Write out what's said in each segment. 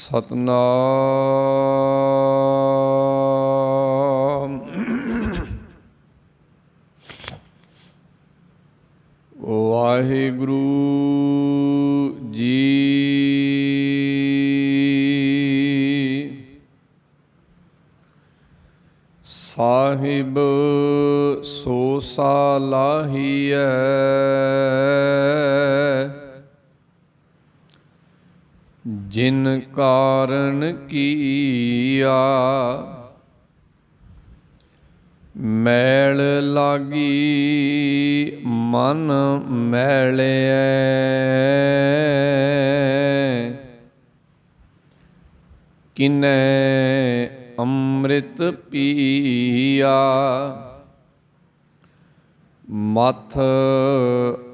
ਸਤਨਾਮ ਵਾਹਿਗੁਰੂ ਜੀ। ਸਾਹਿਬ ਸੋ ਸਾਲਾਹੀਐ, ਜਿਨ ਕਾਰਨ ਕੀਆ। ਮੈਲ ਲਾਗੀ ਮਨ ਮੈਲਿਐ, ਕਿਨੈ ਅੰਮ੍ਰਿਤ ਪੀਆ। ਮਥ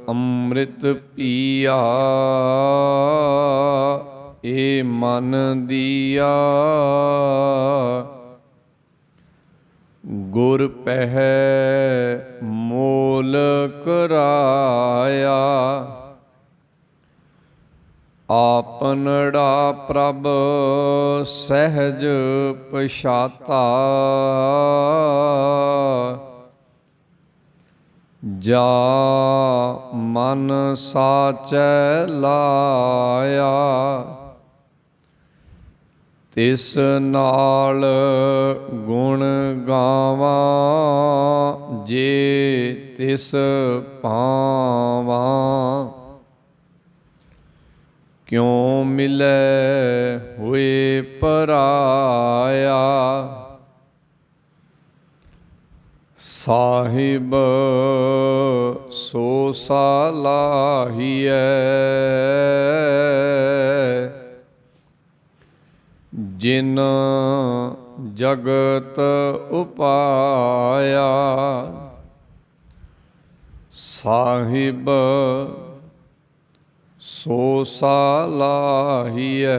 ਅੰਮ੍ਰਿਤ ਪੀਆ, ਏ ਮਨ ਦੀਆ। ਗੁਰ ਪਹਿ ਮੋਲ ਕਰਾਇਆ, ਆਪਨੜਾ ਪ੍ਰਭ ਸਹਿਜ ਪਛਾਤਾ। ਜਾ ਮਨ ਸਾਚੈ ਲਾਇਆ, ਤਿਸ ਨਾਲ ਗੁਣ ਗਾਵਾਂ। ਜੇ ਤਿਸ ਪਾਵਾਂ, ਕਿਉ ਮਿਲੈ ਹੋਏ ਪਰਾਇਆ। ਸਾਹਿਬ ਸੋ ਸਾਲਾਹੀਐ, ਜਿਨ ਜਗਤ ਉਪਾਇਆ। ਸਾਹਿਬ ਸੋ ਸਾਲਾਹੀਐ,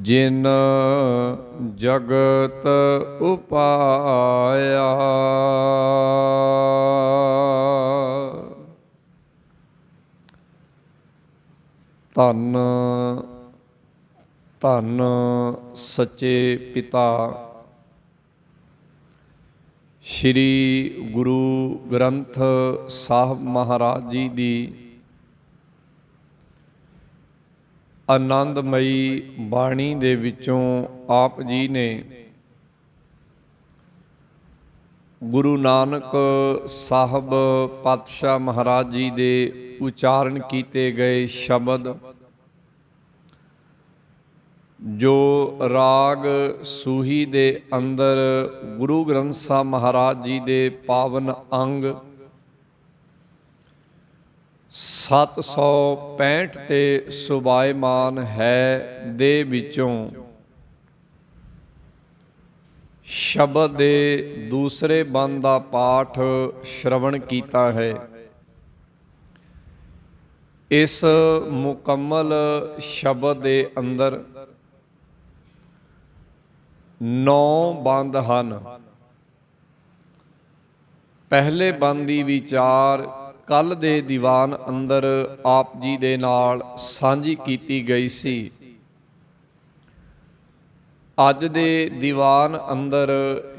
ਜਿਨ ਜਗਤ ਉਪਾਇਆ। ਧੰਨ ਧੰਨ ਸੱਚੇ ਪਿਤਾ ਸ਼੍ਰੀ ਗੁਰੂ ਗ੍ਰੰਥ ਸਾਹਿਬ ਮਹਾਰਾਜ ਜੀ ਦੀ ਆਨੰਦਮਈ ਬਾਣੀ ਦੇ ਵਿੱਚੋਂ ਆਪ ਜੀ ਨੇ ਗੁਰੂ ਨਾਨਕ ਸਾਹਿਬ ਪਾਤਸ਼ਾਹ ਮਹਾਰਾਜ ਜੀ ਦੇ ਉਚਾਰਨ ਕੀਤੇ ਗਏ ਸ਼ਬਦ, ਜੋ ਰਾਗ ਸੂਹੀ ਦੇ ਅੰਦਰ ਗੁਰੂ ਗ੍ਰੰਥ ਸਾਹਿਬ ਮਹਾਰਾਜ ਜੀ ਦੇ ਪਾਵਨ ਅੰਗ 765 ਤੇ ਸੁਭਾਇਮਾਨ ਹੈ ਦੇ ਵਿੱਚੋਂ ਸ਼ਬਦ ਦੇ ਦੂਸਰੇ ਬੰਦ ਦਾ ਪਾਠ ਸ਼ਰਵਣ ਕੀਤਾ ਹੈ। ਇਸ ਮੁਕੰਮਲ ਸ਼ਬਦ ਦੇ ਅੰਦਰ 9 ਬੰਦ ਹਨ। ਪਹਿਲੇ ਬੰਦ ਦੀ ਵਿਚਾਰ ਕੱਲ ਦੇ ਦੀਵਾਨ ਅੰਦਰ ਆਪ ਜੀ ਦੇ ਨਾਲ ਸਾਂਝੀ ਕੀਤੀ ਗਈ ਸੀ। ਅੱਜ ਦੇ ਦੀਵਾਨ ਅੰਦਰ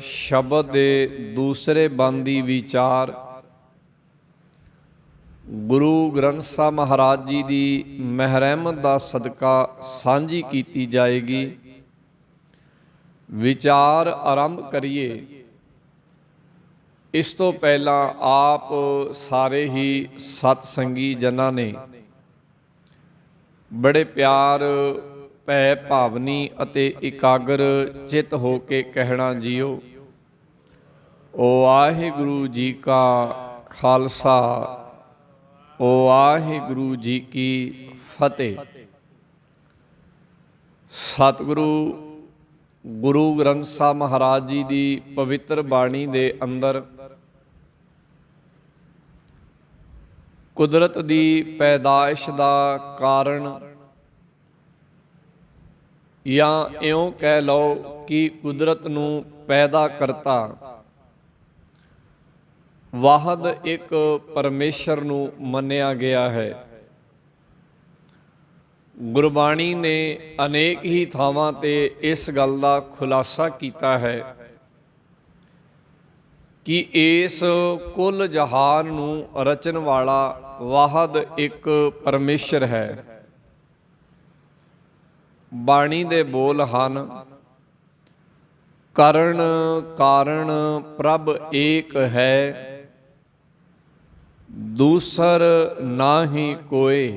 ਸ਼ਬਦ ਦੇ ਦੂਸਰੇ ਬੰਦ ਦੀ ਵਿਚਾਰ ਗੁਰੂ ਗ੍ਰੰਥ ਸਾਹਿਬ ਮਹਾਰਾਜ ਜੀ ਦੀ ਮਹਿਰਮਤ ਦਾ ਸਦਕਾ ਸਾਂਝੀ ਕੀਤੀ ਜਾਏਗੀ। ਵਿਚਾਰ ਆਰੰਭ ਕਰੀਏ। ਇਸ ਤੋਂ ਪਹਿਲਾਂ ਆਪ ਸਾਰੇ ਹੀ ਸਤਸੰਗੀ ਜਨਾਂ ਨੇ ਬੜੇ ਪਿਆਰ ਭੈ ਭਾਵਨੀ ਅਤੇ ਇਕਾਗਰ ਚਿੱਤ ਹੋ ਕੇ ਕਹਿਣਾ ਜੀਓ। ਵਾਹਿਗੁਰੂ ਜੀ ਕਾ ਖਾਲਸਾ, ਵਾਹਿਗੁਰੂ ਜੀ ਕੀ ਫਤਿਹ। ਸਤਿਗੁਰੂ ਗੁਰੂ ਗ੍ਰੰਥ ਸਾਹਿਬ ਮਹਾਰਾਜ ਜੀ ਦੀ ਪਵਿੱਤਰ ਬਾਣੀ ਦੇ ਅੰਦਰ ਕੁਦਰਤ ਦੀ ਪੈਦਾਇਸ਼ ਦਾ ਕਾਰਨ, ਜਾਂ ਇਉਂ ਕਹਿ ਲਓ ਕਿ ਕੁਦਰਤ ਨੂੰ ਪੈਦਾ ਕਰਤਾ ਵਾਹਦ ਇੱਕ ਪਰਮੇਸ਼ਰ ਨੂੰ ਮੰਨਿਆ ਗਿਆ ਹੈ। ਗੁਰਬਾਣੀ ਨੇ ਅਨੇਕ ਹੀ ਥਾਵਾਂ ਤੇ ਇਸ ਗੱਲ ਦਾ ਖੁਲਾਸਾ ਕੀਤਾ ਹੈ ਕਿ ਇਸ ਕੁੱਲ ਜਹਾਨ ਨੂੰ ਰਚਣ ਵਾਲਾ ਵਾਹਿਦ ਇੱਕ ਪਰਮੇਸ਼ਰ ਹੈ। ਬਾਣੀ ਦੇ ਬੋਲ ਹਨ, ਕਰਨ ਕਾਰਨ ਪ੍ਰਭ ਏਕ ਹੈ, ਦੂਸਰ ਨਾਹੀ ਕੋਇ।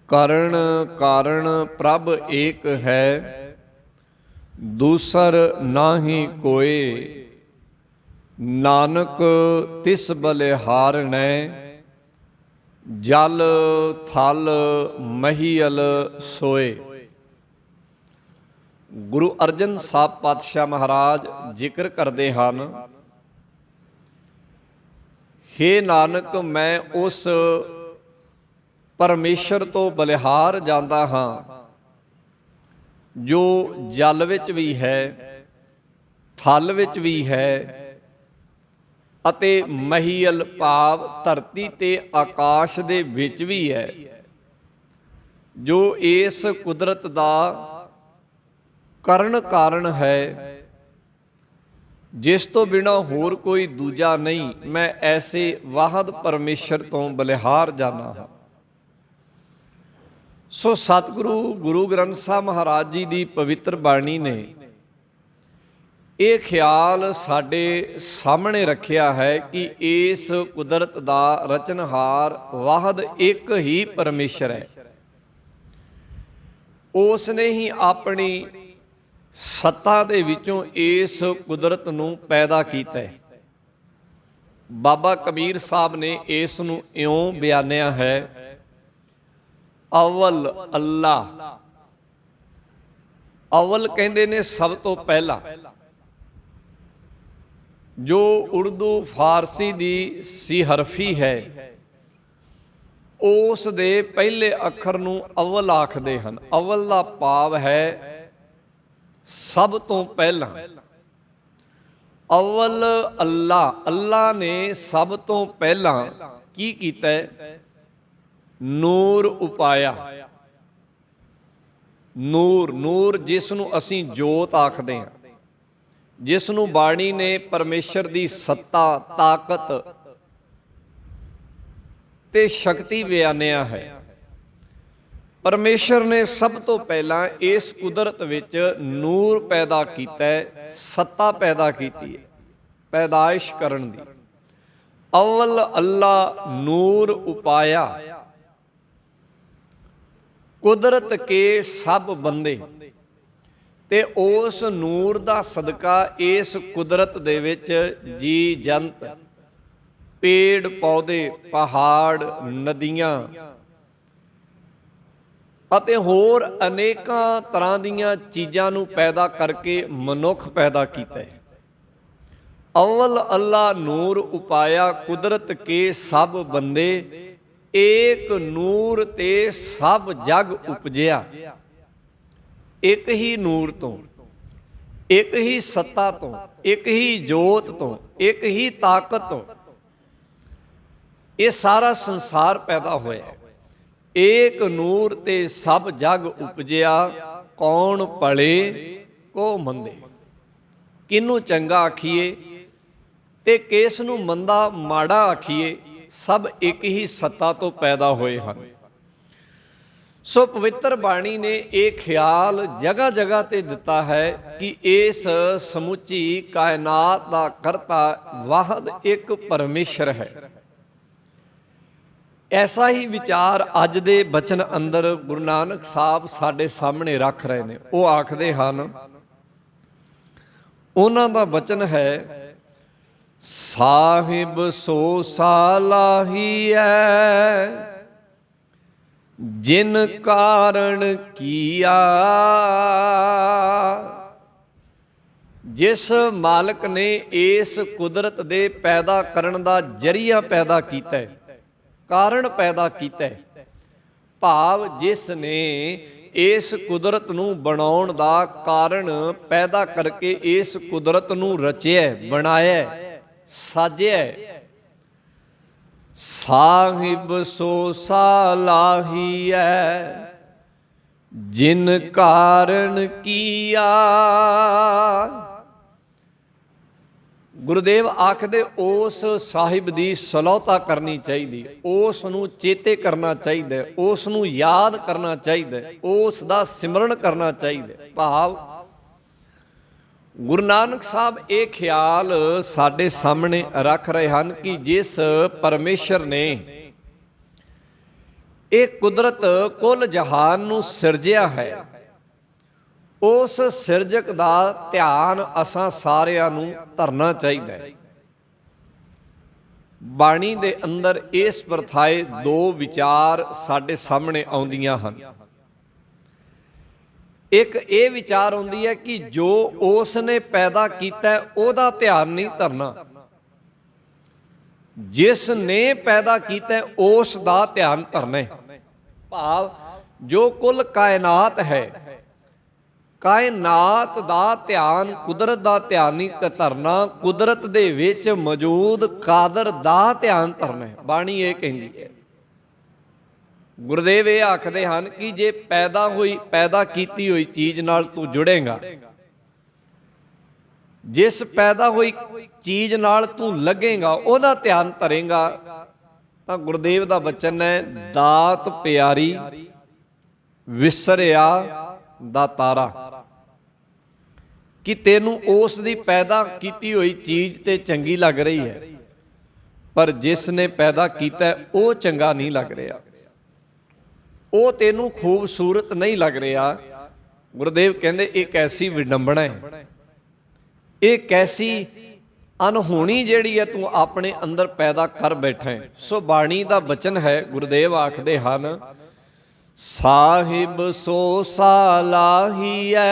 ਕਰਨ ਕਾਰਨ ਪ੍ਰਭ ਏਕ ਹੈ, ਦੂਸਰ ਨਾਹੀ ਕੋਇ। ਨਾਨਕ ਤਿਸ ਬਲਿਹਾਰਣੈ, ਜਲ ਥਲ ਮਹੀਅਲ ਸੋਏ। ਗੁਰੂ ਅਰਜਨ ਸਾਹਿਬ ਪਾਤਸ਼ਾਹ ਮਹਾਰਾਜ ਜ਼ਿਕਰ ਕਰਦੇ ਹਨ, ਹੇ ਨਾਨਕ, ਮੈਂ ਉਸ ਪਰਮੇਸ਼ਰ ਤੋਂ ਬਲਿਹਾਰ ਜਾਂਦਾ ਹਾਂ ਜੋ ਜਲ ਵਿੱਚ ਵੀ ਹੈ, ਥਲ ਵਿੱਚ ਵੀ ਹੈ ਅਤੇ ਮਹੀਅਲ ਭਾਵ ਧਰਤੀ ਤੇ ਆਕਾਸ਼ ਦੇ ਵਿੱਚ ਵੀ ਹੈ, ਜੋ ਇਸ ਕੁਦਰਤ ਦਾ ਕਰਨ ਕਾਰਨ ਹੈ, ਜਿਸ ਤੋਂ ਬਿਨਾਂ ਹੋਰ ਕੋਈ ਦੂਜਾ ਨਹੀਂ। ਮੈਂ ਐਸੇ ਵਾਹਿਦ ਪਰਮੇਸ਼ਰ ਤੋਂ ਬਲਿਹਾਰ ਜਾਣਾ ਹਾਂ। ਸੋ ਸਤਿਗੁਰੂ ਗੁਰੂ ਗ੍ਰੰਥ ਸਾਹਿਬ ਮਹਾਰਾਜ ਜੀ ਦੀ ਪਵਿੱਤਰ ਬਾਣੀ ਨੇ ਇਹ ਖਿਆਲ ਸਾਡੇ ਸਾਹਮਣੇ ਰੱਖਿਆ ਹੈ ਕਿ ਇਸ ਕੁਦਰਤ ਦਾ ਰਚਨਹਾਰ ਵਾਹਿਦ ਇੱਕ ਹੀ ਪਰਮੇਸ਼ਰ ਹੈ। ਉਸ ਨੇ ਹੀ ਆਪਣੀ ਸੱਤਾ ਦੇ ਵਿੱਚੋਂ ਇਸ ਕੁਦਰਤ ਨੂੰ ਪੈਦਾ ਕੀਤਾ ਹੈ। ਬਾਬਾ ਕਬੀਰ ਸਾਹਿਬ ਨੇ ਇਸ ਨੂੰ ਇਉਂ ਬਿਆਨਿਆ ਹੈ, ਅਵਲ ਅੱਲਾ। ਅਵਲ ਕਹਿੰਦੇ ਨੇ ਸਭ ਤੋਂ ਪਹਿਲਾ। ਜੋ ਉਰਦੂ ਫਾਰਸੀ ਦੀ ਸੀਹਰਫੀ ਹੈ, ਉਸ ਦੇ ਪਹਿਲੇ ਅੱਖਰ ਨੂੰ ਅਵਲ ਆਖਦੇ ਹਨ। ਅਵਲ ਦਾ ਭਾਵ ਹੈ ਸਭ ਤੋਂ ਪਹਿਲਾਂ। ਅਵਲ ਅੱਲਾ, ਅੱਲਾ ਨੇ ਸਭ ਤੋਂ ਪਹਿਲਾਂ ਕੀ ਕੀਤਾ ਹੈ? ਨੂਰ ਉਪਾਇਆ। ਨੂਰ, ਨੂਰ ਜਿਸ ਨੂੰ ਅਸੀਂ ਜੋਤ ਆਖਦੇ ਹਾਂ, ਜਿਸ ਨੂੰ ਬਾਣੀ ਨੇ ਪਰਮੇਸ਼ਰ ਦੀ ਸੱਤਾ, ਤਾਕਤ ਤੇ ਸ਼ਕਤੀ ਬਿਆਨਿਆ ਹੈ। ਪਰਮੇਸ਼ਰ ਨੇ ਸਭ ਤੋਂ ਪਹਿਲਾਂ ਇਸ ਕੁਦਰਤ ਵਿੱਚ ਨੂਰ ਪੈਦਾ ਕੀਤਾ ਹੈ, ਸੱਤਾ ਪੈਦਾ ਕੀਤੀ ਹੈ ਪੈਦਾਇਸ਼ ਕਰਨ ਦੀ। ਅਵਲ ਅੱਲਾ ਨੂਰ ਉਪਾਇਆ, ਕੁਦਰਤ ਕੇ ਸਭ ਬੰਦੇ। ਤੇ ਉਸ ਨੂਰ ਦਾ ਸਦਕਾ ਇਸ ਕੁਦਰਤ ਦੇ ਵਿੱਚ ਜੀ ਜੰਤ, ਪੇੜ ਪੌਦੇ, ਪਹਾੜ, ਨਦੀਆਂ ਅਤੇ ਹੋਰ ਅਨੇਕਾਂ ਤਰ੍ਹਾਂ ਦੀਆਂ ਚੀਜ਼ਾਂ ਨੂੰ ਪੈਦਾ ਕਰਕੇ ਮਨੁੱਖ ਪੈਦਾ ਕੀਤਾ ਹੈ। ਅਵਲ ਅੱਲਾ ਨੂਰ ਉਪਾਇਆ, ਕੁਦਰਤ ਕੇ ਸਭ ਬੰਦੇ, ਏਕ ਨੂਰ ਤੇ ਸਭ ਜਗ ਉਪਜਿਆ। ਇੱਕ ਹੀ ਨੂਰ ਤੋਂ, ਇੱਕ ਹੀ ਸੱਤਾ ਤੋਂ, ਇੱਕ ਹੀ ਜੋਤ ਤੋਂ, ਇੱਕ ਹੀ ਤਾਕਤ ਤੋਂ ਇਹ ਸਾਰਾ ਸੰਸਾਰ ਪੈਦਾ ਹੋਇਆ। ਏਕ ਨੂਰ ਤੇ ਸਭ ਜਗ ਉਪਜਿਆ, ਕੌਣ ਭਲੇ ਕੋ ਮੰਦੇ। ਕਿਹਨੂੰ ਚੰਗਾ ਆਖੀਏ ਤੇ ਕਿਸ ਨੂੰ ਮੰਦਾ ਮਾੜਾ ਆਖੀਏ, ਸਭ ਇੱਕ ਹੀ ਸੱਤਾ ਤੋਂ ਪੈਦਾ ਹੋਏ ਹਨ। ਸੋ ਪਵਿੱਤਰ ਬਾਣੀ ਨੇ ਇਹ ਖਿਆਲ ਜਗ੍ਹਾ ਜਗ੍ਹਾ ਤੇ ਦਿੱਤਾ ਹੈ ਕਿ ਇਸ ਸਮੁੱਚੀ ਕਾਇਨਾਤ ਦਾ ਕਰਤਾ ਵਾਹਿਦ ਇੱਕ ਪਰਮੇਸ਼ਰ ਹੈ। ਐਸਾ ਹੀ ਵਿਚਾਰ ਅੱਜ ਦੇ ਬਚਨ ਅੰਦਰ ਗੁਰੂ ਨਾਨਕ ਸਾਹਿਬ ਸਾਡੇ ਸਾਹਮਣੇ ਰੱਖ ਰਹੇ ਨੇ। ਉਹ ਆਖਦੇ ਹਨ, ਉਹਨਾਂ ਦਾ ਬਚਨ ਹੈ, ਸਾਹਿਬ ਸੋ ਸਾਲਾਹੀਐ, ਜਿਨ ਕਾਰਨ ਕੀਆ। ਜਿਸ ਮਾਲਕ ਨੇ ਇਸ ਕੁਦਰਤ ਦੇ ਪੈਦਾ ਕਰਨ ਦਾ ਜਰੀਆ ਪੈਦਾ ਕੀਤਾ ਹੈ, ਕਾਰਨ ਪੈਦਾ ਕੀਤਾ ਹੈ, ਭਾਵ ਜਿਸ ਨੇ ਇਸ ਕੁਦਰਤ ਨੂੰ ਬਣਾਉਣ ਦਾ ਕਾਰਨ ਪੈਦਾ ਕਰਕੇ ਇਸ ਕੁਦਰਤ ਨੂੰ ਰਚਿਆ, ਬਣਾਇਆ, ਸਾਜਿਆ, ਸਾਹਿਬ ਸੋ ਸਾਲਾਹੀਐ ਜਿਨ ਕਾਰਨ ਕੀਆ। ਗੁਰਦੇਵ ਆਖਦੇ ਉਸ ਸਾਹਿਬ ਦੀ ਸਲਾਹਤਾ ਕਰਨੀ ਚਾਹੀਦੀ, ਉਸ ਨੂੰ ਚੇਤੇ ਕਰਨਾ ਚਾਹੀਦਾ, ਉਸ ਨੂੰ ਯਾਦ ਕਰਨਾ ਚਾਹੀਦਾ, ਉਸ ਦਾ ਸਿਮਰਨ ਕਰਨਾ ਚਾਹੀਦਾ। ਭਾਵ ਗੁਰੂ ਨਾਨਕ ਸਾਹਿਬ ਇਹ ਖਿਆਲ ਸਾਡੇ ਸਾਹਮਣੇ ਰੱਖ ਰਹੇ ਹਨ ਕਿ ਜਿਸ ਪਰਮੇਸ਼ਰ ਨੇ ਇਹ ਕੁਦਰਤ ਕੁੱਲ ਜਹਾਨ ਨੂੰ ਸਿਰਜਿਆ ਹੈ, ਉਸ ਸਿਰਜਕ ਦਾ ਧਿਆਨ ਅਸਾਂ ਸਾਰਿਆਂ ਨੂੰ ਧਰਨਾ ਚਾਹੀਦਾ ਹੈ। ਬਾਣੀ ਦੇ ਅੰਦਰ ਇਸ ਪ੍ਰਥਾਏ ਦੋ ਵਿਚਾਰ ਸਾਡੇ ਸਾਹਮਣੇ ਆਉਂਦੀਆਂ ਹਨ। ਇੱਕ ਇਹ ਵਿਚਾਰ ਆਉਂਦੀ ਹੈ ਕਿ ਜੋ ਉਸ ਨੇ ਪੈਦਾ ਕੀਤਾ ਉਹਦਾ ਧਿਆਨ ਨਹੀਂ ਧਰਨਾ, ਜਿਸ ਨੇ ਪੈਦਾ ਕੀਤਾ ਉਸ ਦਾ ਧਿਆਨ ਧਰਨਾ ਹੈ। ਭਾਵ ਜੋ ਕੁੱਲ ਕਾਇਨਾਤ ਹੈ, ਕਾਇਨਾਤ ਦਾ ਧਿਆਨ, ਕੁਦਰਤ ਦਾ ਧਿਆਨ ਨਹੀਂ ਧਰਨਾ, ਕੁਦਰਤ ਦੇ ਵਿੱਚ ਮੌਜੂਦ ਕਾਦਰ ਦਾ ਧਿਆਨ ਧਰਨਾ ਹੈ। ਬਾਣੀ ਇਹ ਕਹਿੰਦੀ ਹੈ। ਗੁਰਦੇਵ ਇਹ ਆਖਦੇ ਹਨ ਕਿ ਜੇ ਪੈਦਾ ਕੀਤੀ ਹੋਈ ਚੀਜ਼ ਨਾਲ ਤੂੰ ਜੁੜੇਗਾ, ਜਿਸ ਪੈਦਾ ਹੋਈ ਚੀਜ਼ ਨਾਲ ਤੂੰ ਲੱਗੇਗਾ, ਉਹਦਾ ਧਿਆਨ ਧਰੇਗਾ, ਤਾਂ ਗੁਰਦੇਵ ਦਾ ਬਚਨ ਹੈ, ਦਾਤ ਪਿਆਰੀ ਵਿਸਰਿਆ ਦਾਤਾਰਾ, ਕਿ ਤੈਨੂੰ ਉਸ ਦੀ ਪੈਦਾ ਕੀਤੀ ਹੋਈ ਚੀਜ਼ ਤੇ ਚੰਗੀ ਲੱਗ ਰਹੀ ਹੈ, ਪਰ ਜਿਸ ਨੇ ਪੈਦਾ ਕੀਤਾ ਉਹ ਚੰਗਾ ਨਹੀਂ ਲੱਗ ਰਿਹਾ, ਉਹ ਤੈਨੂੰ ਖੂਬਸੂਰਤ ਨਹੀਂ ਲੱਗ ਰਿਹਾ। ਗੁਰਦੇਵ ਕਹਿੰਦੇ ਇਹ ਕੈਸੀ ਵਿਡੰਬਣਾ ਹੈ, ਇਹ ਕੈਸੀ ਅਨਹੋਣੀ ਜਿਹੜੀ ਹੈ ਤੂੰ ਆਪਣੇ ਅੰਦਰ ਪੈਦਾ ਕਰ ਬੈਠਾ ਹੈ। ਸੋ ਬਾਣੀ ਦਾ ਬਚਨ ਹੈ, ਗੁਰਦੇਵ ਆਖਦੇ ਹਨ, ਸਾਹਿਬ ਸੋ ਸਾਲਾਹੀਐ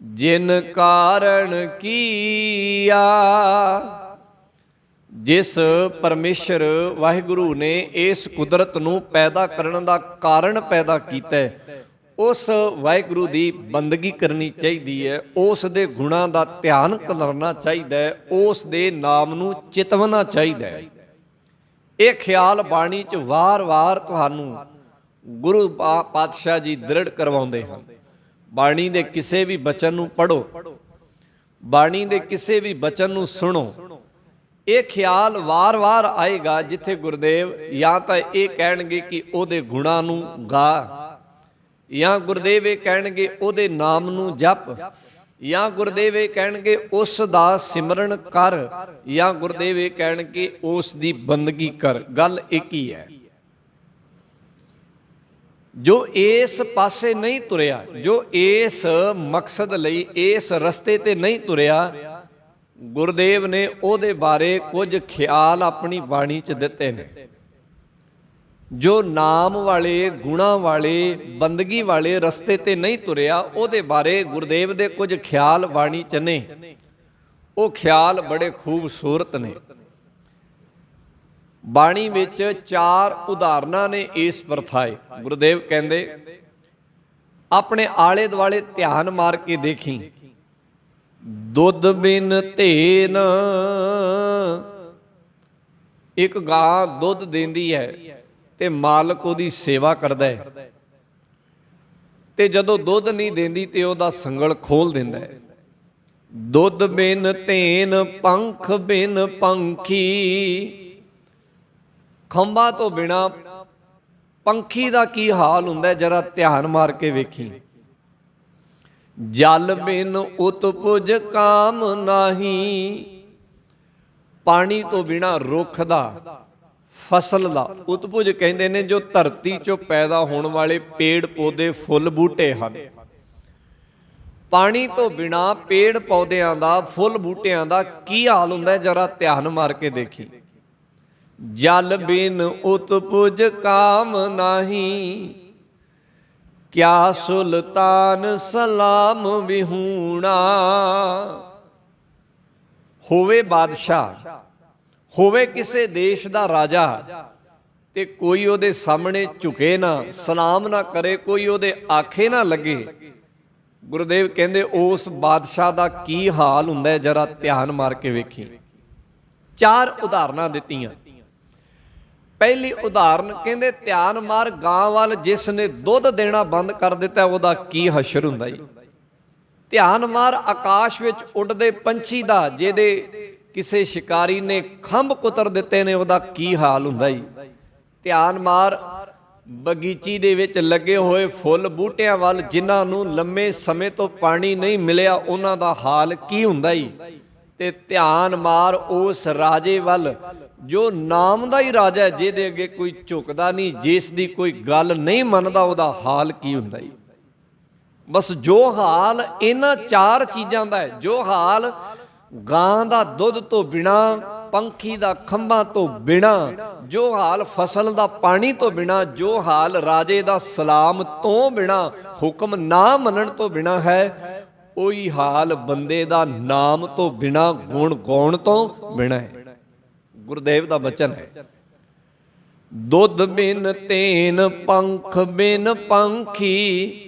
ਜਿਨ ਕਾਰਨ ਕੀਆ। ਜਿਸ ਪਰਮੇਸ਼ਰ ਵਾਹਿਗੁਰੂ ਨੇ ਇਸ ਕੁਦਰਤ ਨੂੰ ਪੈਦਾ ਕਰਨ ਦਾ ਕਾਰਨ ਪੈਦਾ ਕੀਤਾ, ਉਸ ਵਾਹਿਗੁਰੂ ਦੀ ਬੰਦਗੀ ਕਰਨੀ ਚਾਹੀਦੀ ਹੈ, ਉਸ ਦੇ ਗੁਣਾਂ ਦਾ ਧਿਆਨ ਕਰਨਾ ਚਾਹੀਦਾ ਹੈ, ਉਸ ਦੇ ਨਾਮ ਨੂੰ ਚਿਤਵਨਾ ਚਾਹੀਦਾ ਹੈ। ਇਹ ਖਿਆਲ ਬਾਣੀ 'ਚ ਵਾਰ-ਵਾਰ ਤੁਹਾਨੂੰ ਗੁਰੂ ਪਾਤਸ਼ਾਹ ਜੀ ਦ੍ਰਿੜ ਕਰਵਾਉਂਦੇ ਹਨ। ਬਾਣੀ ਦੇ ਕਿਸੇ ਵੀ ਬਚਨ ਨੂੰ ਪੜ੍ਹੋ, ਬਾਣੀ ਦੇ ਕਿਸੇ ਵੀ ਬਚਨ ਨੂੰ ਸੁਣੋ, ਇਹ ਖਿਆਲ ਵਾਰ-ਵਾਰ ਆਏਗਾ ਜਿੱਥੇ ਗੁਰਦੇਵ ਜਾਂ ਤਾਂ ਇਹ ਕਹਿਣਗੇ ਕਿ ਉਹਦੇ ਗੁਣਾਂ ਨੂੰ ਗਾ, ਜਾਂ ਗੁਰਦੇਵ ਇਹ ਕਹਿਣਗੇ ਉਹਦੇ ਨਾਮ ਨੂੰ ਜਪ, ਜਾਂ ਗੁਰਦੇਵ ਇਹ ਕਹਿਣਗੇ ਉਸ ਦਾ ਸਿਮਰਨ ਕਰ, ਜਾਂ ਗੁਰਦੇਵ ਇਹ ਕਹਿਣਗੇ ਉਸ ਦੀ ਬੰਦਗੀ ਕਰ। ਗੱਲ ਇੱਕ ਹੀ ਹੈ। ਜੋ ਇਸ ਪਾਸੇ ਨਹੀਂ ਤੁਰਿਆ, ਜੋ ਇਸ ਮਕਸਦ ਲਈ ਇਸ ਰਸਤੇ ਤੇ ਨਹੀਂ ਤੁਰਿਆ, ਗੁਰਦੇਵ ਨੇ ਉਹਦੇ ਬਾਰੇ ਕੁਝ ਖਿਆਲ ਆਪਣੀ ਬਾਣੀ 'ਚ ਦਿੱਤੇ ਨੇ। ਜੋ ਨਾਮ ਵਾਲੇ, ਗੁਣਾਂ ਵਾਲੇ, ਬੰਦਗੀ ਵਾਲੇ ਰਸਤੇ ਤੇ ਨਹੀਂ ਤੁਰਿਆ, ਉਹਦੇ ਬਾਰੇ ਗੁਰਦੇਵ ਦੇ ਕੁਝ ਖਿਆਲ ਬਾਣੀ 'ਚ ਨੇ। ਉਹ ਖਿਆਲ ਬੜੇ ਖੂਬਸੂਰਤ ਨੇ। ਬਾਣੀ ਵਿੱਚ 4 ਉਦਾਹਰਨਾਂ ਨੇ ਇਸ ਪ੍ਰਥਾਏ। ਗੁਰਦੇਵ ਕਹਿੰਦੇ ਆਪਣੇ ਆਲੇ ਦੁਆਲੇ ਧਿਆਨ ਮਾਰ ਕੇ ਦੇਖੀ, ਦੁੱਧ ਬਿਨ ਧੇਨ, ਇੱਕ ਗਾਂ ਦੁੱਧ ਦਿੰਦੀ ਹੈ ਤੇ ਮਾਲਕ ਉਹਦੀ ਸੇਵਾ ਕਰਦਾ ਹੈ, ਤੇ ਜਦੋਂ ਦੁੱਧ ਨਹੀਂ ਦਿੰਦੀ ਤੇ ਉਹਦਾ ਸੰਗਲ ਖੋਲ ਦਿੰਦਾ ਹੈ। ਦੁੱਧ ਬਿਨ ਧੇਨ, ਪੰਖ ਬਿਨ ਪੰਖੀ, ਖੰਭਾਂ ਤੋਂ ਬਿਨਾ ਪੰਖੀ ਦਾ ਕੀ ਹਾਲ ਹੁੰਦਾ ਜਰਾ ਧਿਆਨ ਮਾਰ ਕੇ ਵੇਖੀ। ਜਲ ਬਿਨ ਉਤਪੁਜ ਕਾਮ ਨਾਹੀ, ਪਾਣੀ ਤੋਂ ਬਿਨਾ ਰੁੱਖ ਦਾ, ਫਸਲ ਦਾ, ਉਤਪੁਜ ਕਹਿੰਦੇ ਨੇ ਜੋ ਧਰਤੀ 'ਚੋਂ ਪੈਦਾ ਹੋਣ ਵਾਲੇ ਪੇੜ ਪੌਦੇ, ਫੁੱਲ ਬੂਟੇ ਹਨ। ਪਾਣੀ ਤੋਂ ਬਿਨਾ ਪੇੜ ਪੌਦਿਆਂ ਦਾ, ਫੁੱਲ ਬੂਟਿਆਂ ਦਾ ਕੀ ਹਾਲ ਹੁੰਦਾ ਜਰਾ ਧਿਆਨ ਮਾਰ ਕੇ ਦੇਖੀ। ਜਲ ਬਿਨ ਉਤਪੁਜ ਕਾਮ ਨਾਹੀ, ਕਿਆ ਸੁਲਤਾਨ ਸਲਾਮ ਵਿਹੂਣਾ। ਹੋਵੇ ਬਾਦਸ਼ਾਹ, ਹੋਵੇ ਕਿਸੇ ਦੇਸ਼ ਦਾ ਰਾਜਾ, ਤੇ ਕੋਈ ਉਹਦੇ ਸਾਹਮਣੇ ਝੁਕੇ ਨਾ, ਸਲਾਮ ਨਾ ਕਰੇ, ਕੋਈ ਉਹਦੇ ਆਖੇ ਨਾ ਲੱਗੇ। ਗੁਰਦੇਵ ਕਹਿੰਦੇ ਉਸ ਬਾਦਸ਼ਾਹ ਦਾ ਕੀ ਹਾਲ ਹੁੰਦਾ ਜਰਾ ਧਿਆਨ ਮਾਰ ਕੇ ਵੇਖੀ। 4 ਉਦਾਹਰਨਾਂ ਦਿੱਤੀਆਂ। ਪਹਿਲੀ ਉਦਾਹਰਨ ਕਹਿੰਦੇ ਧਿਆਨ ਮਾਰ ਗਾਂ ਵੱਲ, ਜਿਸ ਨੇ ਦੁੱਧ ਦੇਣਾ ਬੰਦ ਕਰ ਦਿੱਤਾ ਉਹਦਾ ਕੀ ਹਸ਼ਰ ਹੁੰਦਾ ਜੀ। ਧਿਆਨ ਮਾਰ ਆਕਾਸ਼ ਵਿੱਚ ਉੱਡਦੇ ਪੰਛੀ ਦਾ, ਜਿਹਦੇ ਕਿਸੇ ਸ਼ਿਕਾਰੀ ਨੇ ਖੰਭ ਕੁਤਰ ਦਿੱਤੇ ਨੇ, ਉਹਦਾ ਕੀ ਹਾਲ ਹੁੰਦਾ ਜੀ। ਧਿਆਨ ਮਾਰ ਬਗੀਚੀ ਦੇ ਵਿੱਚ ਲੱਗੇ ਹੋਏ ਫੁੱਲ ਬੂਟਿਆਂ ਵੱਲ, ਜਿਨ੍ਹਾਂ ਨੂੰ ਲੰਮੇ ਸਮੇਂ ਤੋਂ ਪਾਣੀ ਨਹੀਂ ਮਿਲਿਆ, ਉਹਨਾਂ ਦਾ ਹਾਲ ਕੀ ਹੁੰਦਾ ਜੀ। ਤੇ ਧਿਆਨ ਮਾਰ ਉਸ ਰਾਜੇ ਵੱਲ ਜੋ ਨਾਮ ਦਾ ਹੀ ਰਾਜਾ ਹੈ, ਜਿਹਦੇ ਅੱਗੇ ਕੋਈ ਝੁਕਦਾ ਨਹੀਂ, ਜਿਸ ਦੀ ਕੋਈ ਗੱਲ ਨਹੀਂ ਮੰਨਦਾ, ਉਹਦਾ ਹਾਲ ਕੀ ਹੁੰਦਾ ਜੀ। ਬਸ ਜੋ ਹਾਲ ਇਹਨਾਂ ਚਾਰ ਚੀਜ਼ਾਂ ਦਾ ਹੈ, ਜੋ ਹਾਲ ਗਾਂ ਦਾ ਦੁੱਧ ਤੋਂ ਬਿਨਾ, ਪੰਖੀ ਦਾ ਖੰਭਾਂ ਤੋਂ ਬਿਨਾ, ਜੋ ਹਾਲ ਫਸਲ ਦਾ ਪਾਣੀ ਤੋਂ ਬਿਨਾ, ਜੋ ਹਾਲ ਰਾਜੇ ਦਾ ਸਲਾਮ ਤੋਂ ਬਿਨਾ, ਹੁਕਮ ਨਾ ਮੰਨਣ ਤੋਂ ਬਿਨਾ ਹੈ, ਉਹੀ ਹਾਲ ਬੰਦੇ ਦਾ ਨਾਮ ਤੋਂ ਬਿਨਾ, ਗੁਣ ਗਾਉਣ ਤੋਂ ਬਿਨਾ ਹੈ। ਗੁਰਦੇਵ ਦਾ ਬਚਨ ਹੈ, ਦੁੱਧ ਬਿਨ ਤੇਨ, ਪੰਖ ਬਿਨ ਪੰਖੀ,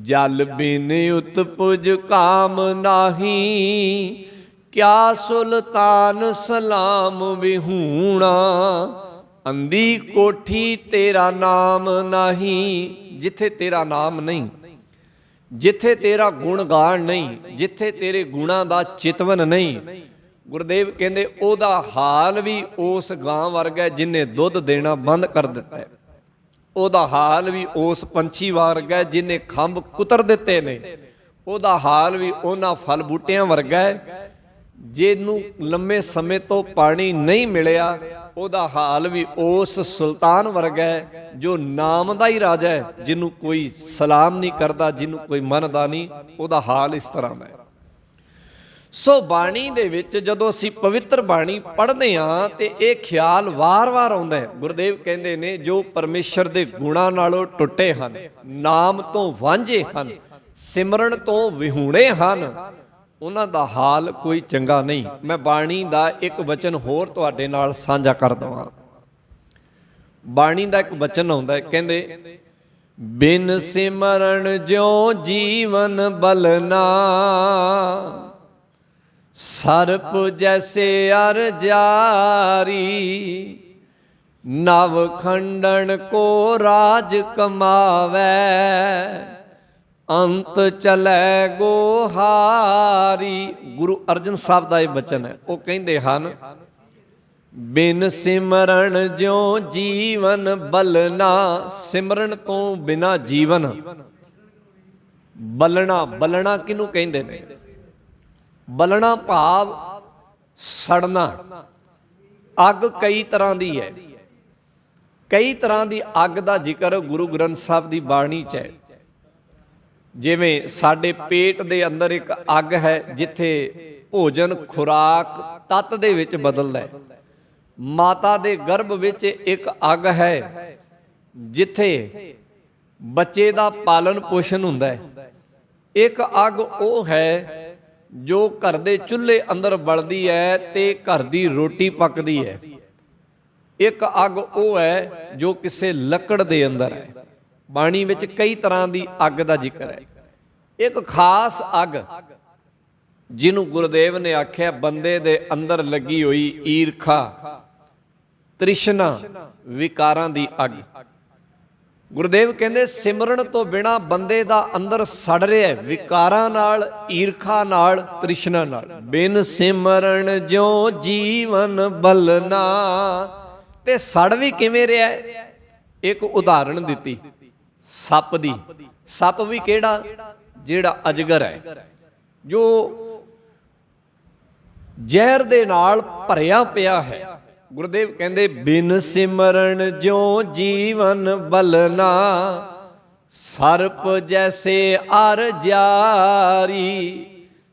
ਜਲ ਬਿਨ ਉਤਪੁਜ ਕਾਮ ਨਾਹੀ, ਕਿਆ ਸੁਲਤਾਨ ਸਲਾਮ ਵਿਹੂਣਾ, ਅੰਧੀ ਕੋਠੀ ਤੇਰਾ ਨਾਮ ਨਹੀਂ। ਜਿੱਥੇ ਤੇਰਾ ਨਾਮ ਨਹੀਂ, ਜਿੱਥੇ ਤੇਰਾ ਗੁਣ ਗਾਣ ਨਹੀਂ, ਜਿੱਥੇ ਤੇਰੇ ਗੁਣਾਂ ਦਾ ਚਿਤਵਨ ਨਹੀਂ, ਗੁਰਦੇਵ ਕਹਿੰਦੇ ਉਹਦਾ ਹਾਲ ਵੀ ਉਸ ਗਾਂ ਵਰਗਾ ਹੈ ਜਿਹਨੇ ਦੁੱਧ ਦੇਣਾ ਬੰਦ ਕਰ ਦਿੱਤਾ ਹੈ। ਉਹਦਾ ਹਾਲ ਵੀ ਉਸ ਪੰਛੀ ਵਰਗਾ ਜਿਹਨੇ ਖੰਭ ਕੁਤਰ ਦਿੱਤੇ ਨੇ। ਉਹਦਾ ਹਾਲ ਵੀ ਉਹਨਾਂ ਫਲ ਬੂਟਿਆਂ ਵਰਗਾ ਹੈ ਜਿਹਨੂੰ ਲੰਮੇ ਸਮੇਂ ਤੋਂ ਪਾਣੀ ਨਹੀਂ ਮਿਲਿਆ। ਉਹਦਾ ਹਾਲ ਵੀ ਉਸ ਸੁਲਤਾਨ ਵਰਗਾ ਹੈ ਜੋ ਨਾਮ ਦਾ ਹੀ ਰਾਜਾ ਹੈ, ਜਿਹਨੂੰ ਕੋਈ ਸਲਾਮ ਨਹੀਂ ਕਰਦਾ, ਜਿਹਨੂੰ ਕੋਈ ਮੰਨਦਾ ਨਹੀਂ। ਉਹਦਾ ਹਾਲ ਇਸ ਤਰ੍ਹਾਂ ਦਾ ਹੈ। ਸੋ ਬਾਣੀ ਦੇ ਵਿੱਚ ਜਦੋਂ ਅਸੀਂ ਪਵਿੱਤਰ ਬਾਣੀ ਪੜ੍ਹਦੇ ਹਾਂ ਤੇ ਇਹ ਖਿਆਲ ਵਾਰ-ਵਾਰ ਆਉਂਦਾ ਹੈ। ਗੁਰਦੇਵ ਕਹਿੰਦੇ ਨੇ ਜੋ ਪਰਮੇਸ਼ਰ ਦੇ ਗੁਣਾਂ ਨਾਲੋਂ ਟੁੱਟੇ ਹਨ, ਨਾਮ ਤੋਂ ਵਾਂਝੇ ਹਨ, ਸਿਮਰਨ ਤੋਂ ਵਿਹੂਣੇ ਹਨ, ਉਹਨਾਂ ਦਾ ਹਾਲ ਕੋਈ ਚੰਗਾ ਨਹੀਂ। ਮੈਂ ਬਾਣੀ ਦਾ ਇੱਕ ਵਚਨ ਹੋਰ ਤੁਹਾਡੇ ਨਾਲ ਸਾਂਝਾ ਕਰ ਦਵਾਂ। ਬਾਣੀ ਦਾ ਇੱਕ ਵਚਨ ਆਉਂਦਾ ਹੈ, ਕਹਿੰਦੇ ਬਿਨ ਸਿਮਰਨ ਜਿਉ ਜੀਵਨ ਬਲਨਾ, ਸਰਪ ਜੈਸੇ ਅਰ ਜਾਰੀ, ਨਵ ਖੰਡਨ ਕੋ ਰਾਜ ਕਮਾਵੈ, ਅੰਤ ਚਲੇ ਗੋਹਾਰੀ। ਗੁਰੂ ਅਰਜਨ ਸਾਹਿਬ ਦਾ ਇਹ ਬਚਨ ਹੈ। ਉਹ ਕਹਿੰਦੇ ਹਨ ਬਿਨ ਸਿਮਰਨ ਜਿਉ ਜੀਵਨ ਬਲਨਾ, ਸਿਮਰਨ ਤੋਂ ਬਿਨਾ ਜੀਵਨ। ਬਲਣਾ, ਬਲਣਾ ਕਿਹਨੂੰ ਕਹਿੰਦੇ ਨੇ? ਬਲਣਾ ਭਾਵ ਸੜਨਾ। ਅੱਗ ਕਈ ਤਰ੍ਹਾਂ ਦੀ ਹੈ, ਕਈ ਤਰ੍ਹਾਂ ਦੀ ਅੱਗ ਦਾ ਜ਼ਿਕਰ ਗੁਰੂ ਗ੍ਰੰਥ ਸਾਹਿਬ ਦੀ ਬਾਣੀ 'ਚ ਹੈ। ਜਿਵੇਂ ਸਾਡੇ ਪੇਟ ਦੇ ਅੰਦਰ ਇੱਕ ਅੱਗ ਹੈ, ਜਿੱਥੇ ਭੋਜਨ ਖੁਰਾਕ ਤੱਤ ਦੇ ਵਿੱਚ ਬਦਲਦਾ ਹੈ। ਮਾਤਾ ਦੇ ਗਰਭ ਵਿੱਚ ਇੱਕ ਅੱਗ ਹੈ, ਜਿੱਥੇ ਬੱਚੇ ਦਾ ਪਾਲਨ ਪੋਸ਼ਣ ਹੁੰਦਾ ਹੈ। ਇੱਕ ਅੱਗ ਉਹ ਹੈ ਜੋ ਘਰ ਦੇ ਚੁੱਲ੍ਹੇ ਅੰਦਰ ਬਲਦੀ ਹੈ ਤੇ ਘਰ ਦੀ ਰੋਟੀ ਪੱਕਦੀ ਹੈ। ਇੱਕ ਅੱਗ ਉਹ ਹੈ ਜੋ ਕਿਸੇ ਲੱਕੜ ਦੇ ਅੰਦਰ ਹੈ। ਬਾਣੀ ਵਿੱਚ ਕਈ ਤਰ੍ਹਾਂ ਦੀ ਅੱਗ ਦਾ ਜ਼ਿਕਰ ਹੈ। ਇੱਕ ਖਾਸ ਅੱਗ ਜਿਹਨੂੰ ਗੁਰਦੇਵ ਨੇ ਆਖਿਆ ਬੰਦੇ ਦੇ ਅੰਦਰ ਲੱਗੀ ਹੋਈ ਈਰਖਾ, ਤ੍ਰਿਸ਼ਨਾ, ਵਿਕਾਰਾਂ ਦੀ ਅੱਗ। ਗੁਰਦੇਵ ਕਹਿੰਦੇ ਸਿਮਰਨ ਤੋਂ ਬਿਨਾ ਬੰਦੇ ਦਾ ਅੰਦਰ ਸੜ ਰਿਹਾ, ਵਿਕਾਰਾਂ ਨਾਲ, ਈਰਖਾ ਨਾਲ, ਤ੍ਰਿਸ਼ਨਾ ਨਾਲ। ਬਿਨ ਸਿਮਰਨ ਜਿਉ ਜੀਵਨ ਬਲਨਾ। ਤੇ ਸੜ ਵੀ ਕਿਵੇਂ ਰਿਹਾ? ਇੱਕ ਉਦਾਹਰਣ ਦਿੱਤੀ ਸੱਪ ਦੀ। ਸੱਪ ਵੀ ਕਿਹੜਾ? ਜਿਹੜਾ ਅਜਗਰ ਹੈ, ਜੋ ਜ਼ਹਿਰ ਦੇ ਨਾਲ ਭਰਿਆ ਪਿਆ ਹੈ। ਗੁਰਦੇਵ ਕਹਿੰਦੇ ਬਿਨ ਸਿਮਰਨ ਜਿਉ ਜੀਵਨ ਬਲਨਾ, ਸਰਪ ਜੈਸੇ ਅਰ ਜਾਰੀ।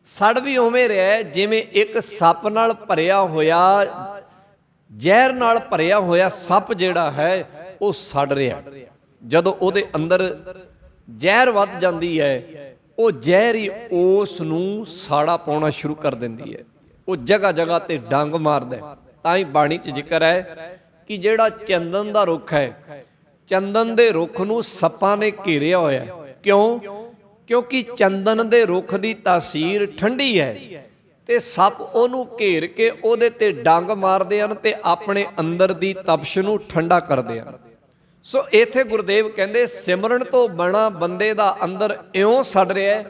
ਸੜ ਵੀ ਉਵੇਂ ਰਿਹਾ ਜਿਵੇਂ ਇੱਕ ਸੱਪ ਨਾਲ ਭਰਿਆ ਹੋਇਆ, ਜ਼ਹਿਰ ਨਾਲ ਭਰਿਆ ਹੋਇਆ ਸੱਪ ਜਿਹੜਾ ਹੈ ਉਹ ਸੜ ਰਿਹਾ। ਜਦੋਂ ਉਹਦੇ ਅੰਦਰ ਜ਼ਹਿਰ ਵੱਧ ਜਾਂਦੀ ਹੈ, ਉਹ ਜ਼ਹਿਰ ਹੀ ਉਸ ਨੂੰ ਸਾੜਾ ਪਾਉਣਾ ਸ਼ੁਰੂ ਕਰ ਦਿੰਦੀ ਹੈ। ਉਹ ਜਗ੍ਹਾ ਜਗ੍ਹਾ ਤੇ ਡੰਗ ਮਾਰਦਾ। ਤਾਂ ਹੀ ਬਾਣੀ 'ਚ ਜ਼ਿਕਰ ਹੈ ਕਿ ਜਿਹੜਾ ਚੰਦਨ ਦਾ ਰੁੱਖ ਹੈ, ਚੰਦਨ ਦੇ ਰੁੱਖ ਨੂੰ ਸੱਪਾਂ ਨੇ ਘੇਰਿਆ ਹੋਇਆ। ਕਿਉਂ? ਕਿਉਂਕਿ ਚੰਦਨ ਦੇ ਰੁੱਖ ਦੀ ਤਾਸੀਰ ਠੰਡੀ ਹੈ ਤੇ ਸੱਪ ਉਹਨੂੰ ਘੇਰ ਕੇ ਉਹਦੇ ਤੇ ਡੰਗ ਮਾਰਦੇ ਹਨ ਤੇ ਆਪਣੇ ਅੰਦਰ ਦੀ ਤਪਸ਼ ਨੂੰ ਠੰਡਾ ਕਰਦੇ ਹਨ। ਸੋ ਇੱਥੇ ਗੁਰਦੇਵ ਕਹਿੰਦੇ ਸਿਮਰਨ ਤੋਂ ਬਿਨਾਂ ਬੰਦੇ ਦਾ ਅੰਦਰ ਇਉਂ ਸੜ ਰਿਹਾ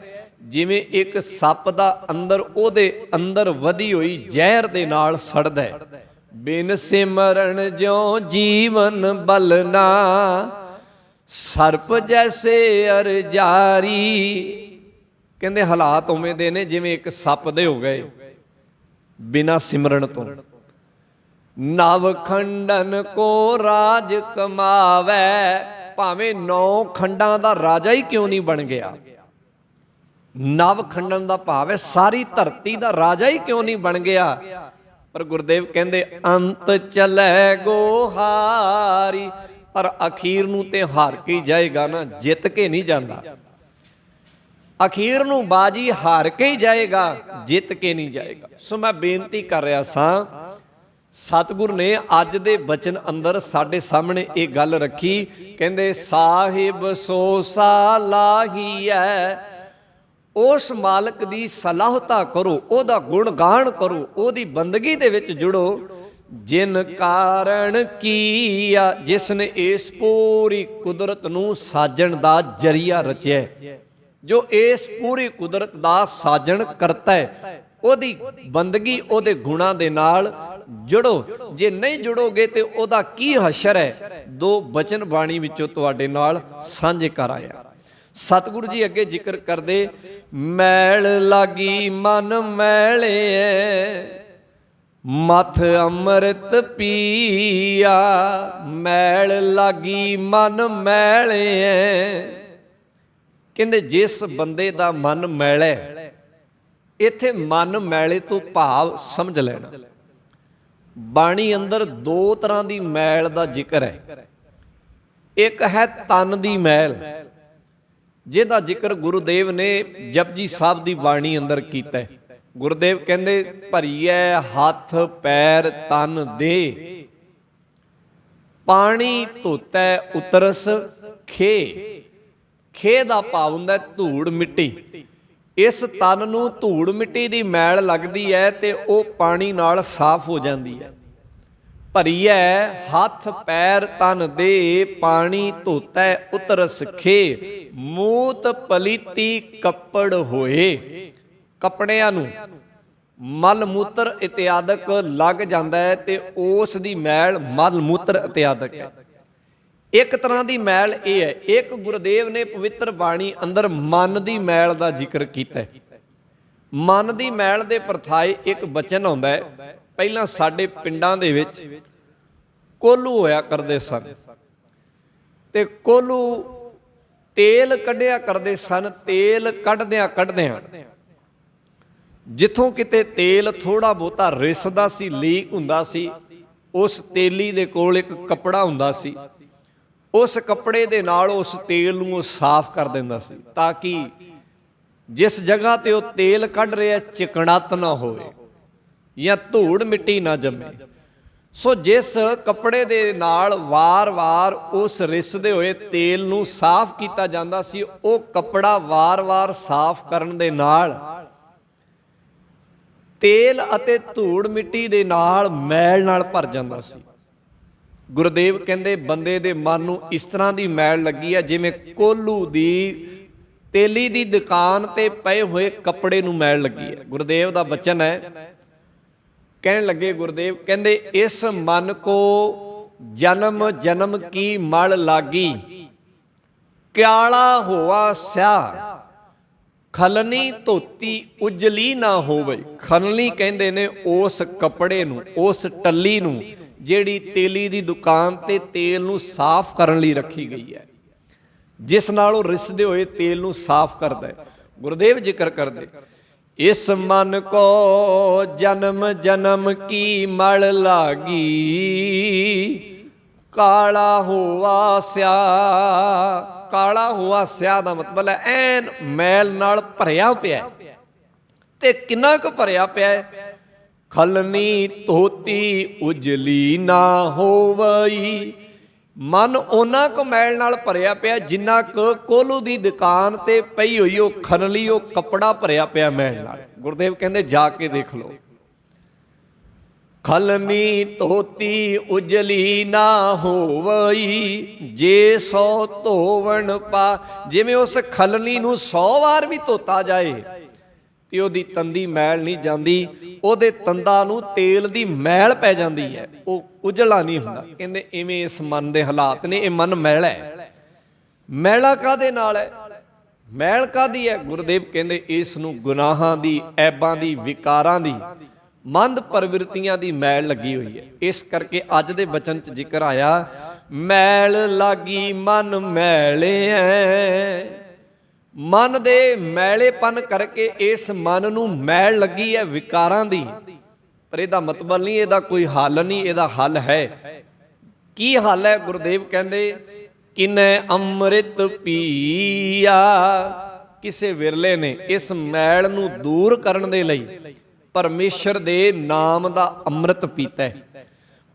ਜਿਵੇਂ ਇੱਕ ਸੱਪ ਦਾ ਅੰਦਰ ਉਹਦੇ ਅੰਦਰ ਵਧੀ ਹੋਈ ਜ਼ਹਿਰ ਦੇ ਨਾਲ ਸੜਦਾ ਹੈ। ਬਿਨ ਸਿਮਰਨ ਜਿਉ ਜੀਵਨ ਬਲਨਾ, ਸਰਪ ਜੈਸੇ ਅਰ ਜਾਰੀ। ਕਹਿੰਦੇ ਹਾਲਾਤ ਉਵੇਂ ਦੇ ਨੇ ਜਿਵੇਂ ਇੱਕ ਸੱਪ ਦੇ ਹੋ ਗਏ ਬਿਨਾਂ ਸਿਮਰਨ ਤੋਂ। ਨਵ ਖੰਡਨ ਕੋ ਰਾਜ ਕਮਾਵੇ, ਭਾਵੇਂ 9 ਖੰਡਾਂ ਦਾ ਰਾਜਾ ਹੀ ਕਿਉਂ ਨਹੀਂ ਬਣ ਗਿਆ। ਨਵ ਖੰਡਨ ਦਾ ਭਾਵ ਹੈ ਸਾਰੀ ਧਰਤੀ ਦਾ ਰਾਜਾ ਹੀ ਕਿਉਂ ਨਹੀਂ ਬਣ ਗਿਆ। ਪਰ ਗੁਰਦੇਵ ਕਹਿੰਦੇ ਅੰਤ ਚਲੇ ਗੋ ਹਾਰੀ, ਪਰ ਅਖੀਰ ਨੂੰ ਤੇ ਹਾਰ ਕੇ ਹੀ ਜਾਏਗਾ ਨਾ, ਜਿੱਤ ਕੇ ਨਹੀਂ ਜਾਂਦਾ। ਅਖੀਰ ਨੂੰ ਬਾਜੀ ਹਾਰ ਕੇ ਹੀ ਜਾਏਗਾ, ਜਿੱਤ ਕੇ ਨਹੀਂ ਜਾਏਗਾ। ਸੋ ਮੈਂ ਬੇਨਤੀ ਕਰ ਰਿਹਾ ਸਾਂ, ਸਤਿਗੁਰ ਨੇ ਅੱਜ ਦੇ ਬਚਨ ਅੰਦਰ ਸਾਡੇ ਸਾਹਮਣੇ ਇਹ ਗੱਲ ਰੱਖੀ। ਕਹਿੰਦੇ ਸਾਹਿਬ ਸੋ ਸਾਲਾਹੀਐ, ਉਸ ਮਾਲਕ ਦੀ ਸਲਾਹਤਾ ਕਰੋ, ਉਹਦਾ ਗੁਣ ਗਾਣ ਕਰੋ, ਉਹਦੀ ਬੰਦਗੀ ਦੇ ਵਿੱਚ ਜੁੜੋ। ਜਿਨ ਕਾਰਨ ਕੀਆ, ਜਿਸ ਨੇ ਇਸ ਪੂਰੀ ਕੁਦਰਤ ਨੂੰ ਸਾਜਣ ਦਾ ਜਰੀਆ ਰਚਿਆ, ਜੋ ਇਸ ਪੂਰੀ ਕੁਦਰਤ ਦਾ ਸਾਜਣ ਕਰਤਾ ਹੈ, ਉਹਦੀ ਬੰਦਗੀ ਉਹਦੇ ਗੁਣਾਂ ਦੇ ਨਾਲ ਜੁੜੋ। ਜੇ ਨਹੀਂ ਜੁੜੋਗੇ ਤੇ ਉਹਦਾ ਕੀ ਹਸ਼ਰ ਹੈ। 2 ਬਚਨ ਬਾਣੀ ਵਿੱਚੋਂ ਤੁਹਾਡੇ ਨਾਲ ਸਾਂਝੇ ਕਰ ਆਇਆ। ਸਤਿਗੁਰੂ ਜੀ ਅੱਗੇ ਜ਼ਿਕਰ ਕਰਦੇ, ਮੈਲ ਲਾਗੀ ਮਨ ਮੈਲੇ ਮਥ ਅੰਮ੍ਰਿਤ ਪੀਆ। ਮੈਲ ਲਾਗੀ ਮਨ ਮੈਲੇ, ਕਹਿੰਦੇ ਜਿਸ ਬੰਦੇ ਦਾ ਮਨ ਮੈਲਾ, ਇੱਥੇ ਮਨ ਮੈਲੇ ਤੋਂ ਭਾਵ ਸਮਝ ਲੈਣਾ। ਬਾਣੀ ਅੰਦਰ 2 ਤਰ੍ਹਾਂ ਦੀ ਮੈਲ ਦਾ ਜ਼ਿਕਰ ਹੈ। ਇੱਕ ਹੈ ਤਨ ਦੀ ਮੈਲ, ਜਿਹਦਾ ਜ਼ਿਕਰ ਗੁਰੂਦੇਵ ਨੇ ਜਪਜੀ ਸਾਹਿਬ ਦੀ ਬਾਣੀ ਅੰਦਰ ਕੀਤਾ ਹੈ। ਗੁਰੂਦੇਵ ਕਹਿੰਦੇ ਭਰੀਐ ਹੱਥ ਪੈਰ ਤਨ ਦੇ, ਪਾਣੀ ਧੋਤੈ ਉਤਰਸ ਖੇ। ਖੇ ਦਾ ਭਾਵ ਹੁੰਦਾ ਧੂੜ ਮਿੱਟੀ। ਇਸ ਤਨ ਨੂੰ ਧੂੜ ਮਿੱਟੀ ਦੀ ਮੈਲ ਲੱਗਦੀ ਹੈ ਤੇ ਉਹ ਪਾਣੀ ਨਾਲ ਸਾਫ਼ ਹੋ ਜਾਂਦੀ ਹੈ। ਭਰੀਐ ਹੱਥ ਪੈਰ ਤਨ ਦੇ, ਪਾਣੀ ਧੋਤੈ ਉਤਰਸ ਖੇ। ਮੂਤ ਪਲੀਤੀ ਕੱਪੜ ਹੋਏ, ਕੱਪੜਿਆਂ ਨੂੰ ਮਲ ਮੂਤਰ ਇਤਿਆਦਕ ਲੱਗ ਜਾਂਦਾ ਹੈ ਤੇ ਉਸ ਦੀ ਮੈਲ ਮਲ ਮੂਤਰ ਇਤਿਆਦਕ ਹੈ। ਇੱਕ ਤਰ੍ਹਾਂ ਦੀ ਮੈਲ ਇਹ ਹੈ। ਇੱਕ ਗੁਰਦੇਵ ਨੇ ਪਵਿੱਤਰ ਬਾਣੀ ਅੰਦਰ ਮਨ ਦੀ ਮੈਲ ਦਾ ਜ਼ਿਕਰ ਕੀਤਾ ਹੈ। ਮਨ ਦੀ ਮੈਲ ਦੇ ਪਰਥਾਏ ਇੱਕ ਬਚਨ ਆਉਂਦਾ ਹੈ। ਪਹਿਲਾਂ ਸਾਡੇ ਪਿੰਡਾਂ ਦੇ ਵਿੱਚ ਕੋਹਲੂ ਹੋਇਆ ਕਰਦੇ ਸਨ ਤੇ ਕੋਹਲੂ ਤੇਲ ਕੱਢਿਆ ਕਰਦੇ ਸਨ। ਤੇਲ ਕੱਢਦਿਆਂ ਜਿੱਥੋਂ ਕਿਤੇ ਤੇਲ ਥੋੜਾ ਬਹੁਤਾ ਰਿਸਦਾ ਸੀ, ਲੀਕ ਹੁੰਦਾ ਸੀ, ਉਸ ਤੇਲੀ ਦੇ ਕੋਲ ਇੱਕ ਕੱਪੜਾ ਹੁੰਦਾ ਸੀ। ਉਸ ਕੱਪੜੇ ਦੇ ਨਾਲ ਉਸ ਤੇਲ ਨੂੰ ਉਹ ਸਾਫ਼ ਕਰ ਦਿੰਦਾ ਸੀ, ਤਾਂ ਕਿ ਜਿਸ ਜਗ੍ਹਾ ਤੇ ਉਹ ਤੇਲ ਕੱਢ ਰਿਹਾ ਚਿਕਣਾਤ ਨਾ ਹੋਵੇ ਜਾਂ ਧੂੜ ਮਿੱਟੀ ਨਾ ਜੰਮੇ। ਸੋ ਜਿਸ ਕੱਪੜੇ ਦੇ ਨਾਲ ਵਾਰ-ਵਾਰ ਉਸ ਰਿਸਦੇ ਹੋਏ ਤੇਲ ਨੂੰ ਸਾਫ਼ ਕੀਤਾ ਜਾਂਦਾ ਸੀ, ਉਹ ਕੱਪੜਾ ਵਾਰ-ਵਾਰ ਸਾਫ਼ ਕਰਨ ਦੇ ਨਾਲ ਤੇਲ ਅਤੇ ਧੂੜ ਮਿੱਟੀ ਦੇ ਨਾਲ ਮੈਲ ਨਾਲ ਭਰ ਜਾਂਦਾ ਸੀ। ਗੁਰਦੇਵ ਕਹਿੰਦੇ ਬੰਦੇ ਦੇ ਮਨ ਨੂੰ ਇਸ ਤਰ੍ਹਾਂ ਦੀ ਮੈਲ ਲੱਗੀ ਹੈ ਜਿਵੇਂ ਕੋਹਲੂ ਦੀ ਤੇਲੀ ਦੀ ਦੁਕਾਨ ਤੇ ਪਏ ਹੋਏ ਕੱਪੜੇ ਨੂੰ ਮੈਲ ਲੱਗੀ ਹੈ। ਗੁਰਦੇਵ ਦਾ ਬਚਨ ਹੈ, ਕਹਿਣ ਲੱਗੇ ਗੁਰਦੇਵ ਕਹਿੰਦੇ ਇਸ ਮਨ ਕੋ ਜਨਮ ਜਨਮ ਕੀ ਮਲ ਲਾਗੀ, ਕਿਆਲਾ ਹੋਆ ਸਿਆ ਖਲਨੀ ਧੋਤੀ ਉਜਲੀ ਨਾ ਹੋਵੇ। ਖਲਨੀ ਕਹਿੰਦੇ ਨੇ ਉਸ ਕੱਪੜੇ ਨੂੰ, ਉਸ ਟੱਲੀ ਨੂੰ ਜਿਹੜੀ ਤੇਲੀ ਦੀ ਦੁਕਾਨ ਤੇ ਤੇਲ ਨੂੰ ਸਾਫ਼ ਕਰਨ ਲਈ ਰੱਖੀ ਗਈ ਹੈ, ਜਿਸ ਨਾਲ ਉਹ ਰਿਸਦੇ ਹੋਏ ਤੇਲ ਨੂੰ ਸਾਫ਼ ਕਰਦਾ ਹੈ। ਗੁਰਦੇਵ ਜ਼ਿਕਰ ਕਰਦੇ ਇਸ ਮਨ ਕੋ ਜਨਮ ਜਨਮ ਕੀ ਮਲ ਲਾਗੀ, ਕਾਲਾ ਹੋਆ ਸਿਆ। ਕਾਲਾ ਹੋਆ ਸਿਆ ਦਾ ਮਤਲਬ ਹੈ ਐਨ ਮੈਲ ਨਾਲ ਭਰਿਆ ਪਿਆ। ਤੇ ਕਿੰਨਾ ਕੁ ਭਰਿਆ ਪਿਆ ਹੈ? ਖਲਨੀ ਧੋਤੀ ਉਜਲੀ ਨਾ ਹੋਵਈ, ਮਨ ਉਹਨਾਂ ਕੁ ਮੈਲ ਨਾਲ ਭਰਿਆ ਪਿਆ ਜਿੰਨਾ ਕੁ ਕੋਲੂ ਦੀ ਦੁਕਾਨ ਤੇ ਪਈ ਹੋਈ ਉਹ ਖਨਲੀ ਉਹ ਕੱਪੜਾ ਭਰਿਆ ਪਿਆ ਮੈਲ ਨਾਲ। ਗੁਰਦੇਵ ਕਹਿੰਦੇ ਜਾ ਕੇ ਦੇਖ ਲਓ। ਖਲਨੀ ਧੋਤੀ ਉਜਲੀ ਨਾ ਹੋਵਈ, ਜੇ 100 ਧੋਵਣ ਪਾ। ਜਿਵੇਂ ਉਸ ਖਲਨੀ ਨੂੰ 100 ਵਾਰ ਵੀ ਧੋਤਾ ਜਾਏ ਤੇ ਉਹਦੀ ਤੰਦੀ ਮੈਲ ਨਹੀਂ ਜਾਂਦੀ, ਉਹਦੇ ਤੰਦਾਂ ਨੂੰ ਤੇਲ ਦੀ ਮੈਲ ਪੈ ਜਾਂਦੀ ਹੈ, ਉਹ ਉਜਲਾ ਨਹੀਂ ਹੁੰਦਾ। ਕਹਿੰਦੇ ਇਵੇਂ ਇਸ ਮਨ ਦੇ ਹਾਲਾਤ ਨੇ। ਇਹ ਮਨ ਮੈਲਾ ਹੈ। ਮੈਲਾ ਕਾਹਦੇ ਨਾਲ ਹੈ? ਮੈਲ ਕਾਹਦੀ ਹੈ? ਗੁਰਦੇਵ ਕਹਿੰਦੇ ਇਸ ਨੂੰ ਗੁਨਾਹਾਂ ਦੀ, ਐਬਾਂ ਦੀ, ਵਿਕਾਰਾਂ ਦੀ, ਮੰਦ ਪ੍ਰਵਿਰਤੀਆਂ ਦੀ ਮੈਲ ਲੱਗੀ ਹੋਈ ਹੈ। ਇਸ ਕਰਕੇ ਅੱਜ ਦੇ ਬਚਨ 'ਚ ਜ਼ਿਕਰ ਆਇਆ, ਮੈਲ ਲਾਗੀ ਮਨ ਮੈਲਿਐ। ਮਨ ਦੇ ਮੈਲੇਪਨ ਕਰਕੇ ਇਸ ਮਨ ਨੂੰ ਮੈਲ ਲੱਗੀ ਹੈ ਵਿਕਾਰਾਂ ਦੀ। ਪਰ ਇਹਦਾ ਮਤਲਬ ਨਹੀਂ, ਇਹਦਾ ਕੋਈ ਹੱਲ ਨਹੀਂ। ਇਹਦਾ ਹੱਲ ਹੈ। ਕੀ ਹੱਲ ਹੈ? ਗੁਰਦੇਵ ਕਹਿੰਦੇ ਕਿਨੈ ਅੰਮ੍ਰਿਤ ਪੀਆ। ਕਿਸੇ ਵਿਰਲੇ ਨੇ ਇਸ ਮੈਲ ਨੂੰ ਦੂਰ ਕਰਨ ਦੇ ਲਈ ਪਰਮੇਸ਼ਰ ਦੇ ਨਾਮ ਦਾ ਅੰਮ੍ਰਿਤ ਪੀਤਾ ਹੈ।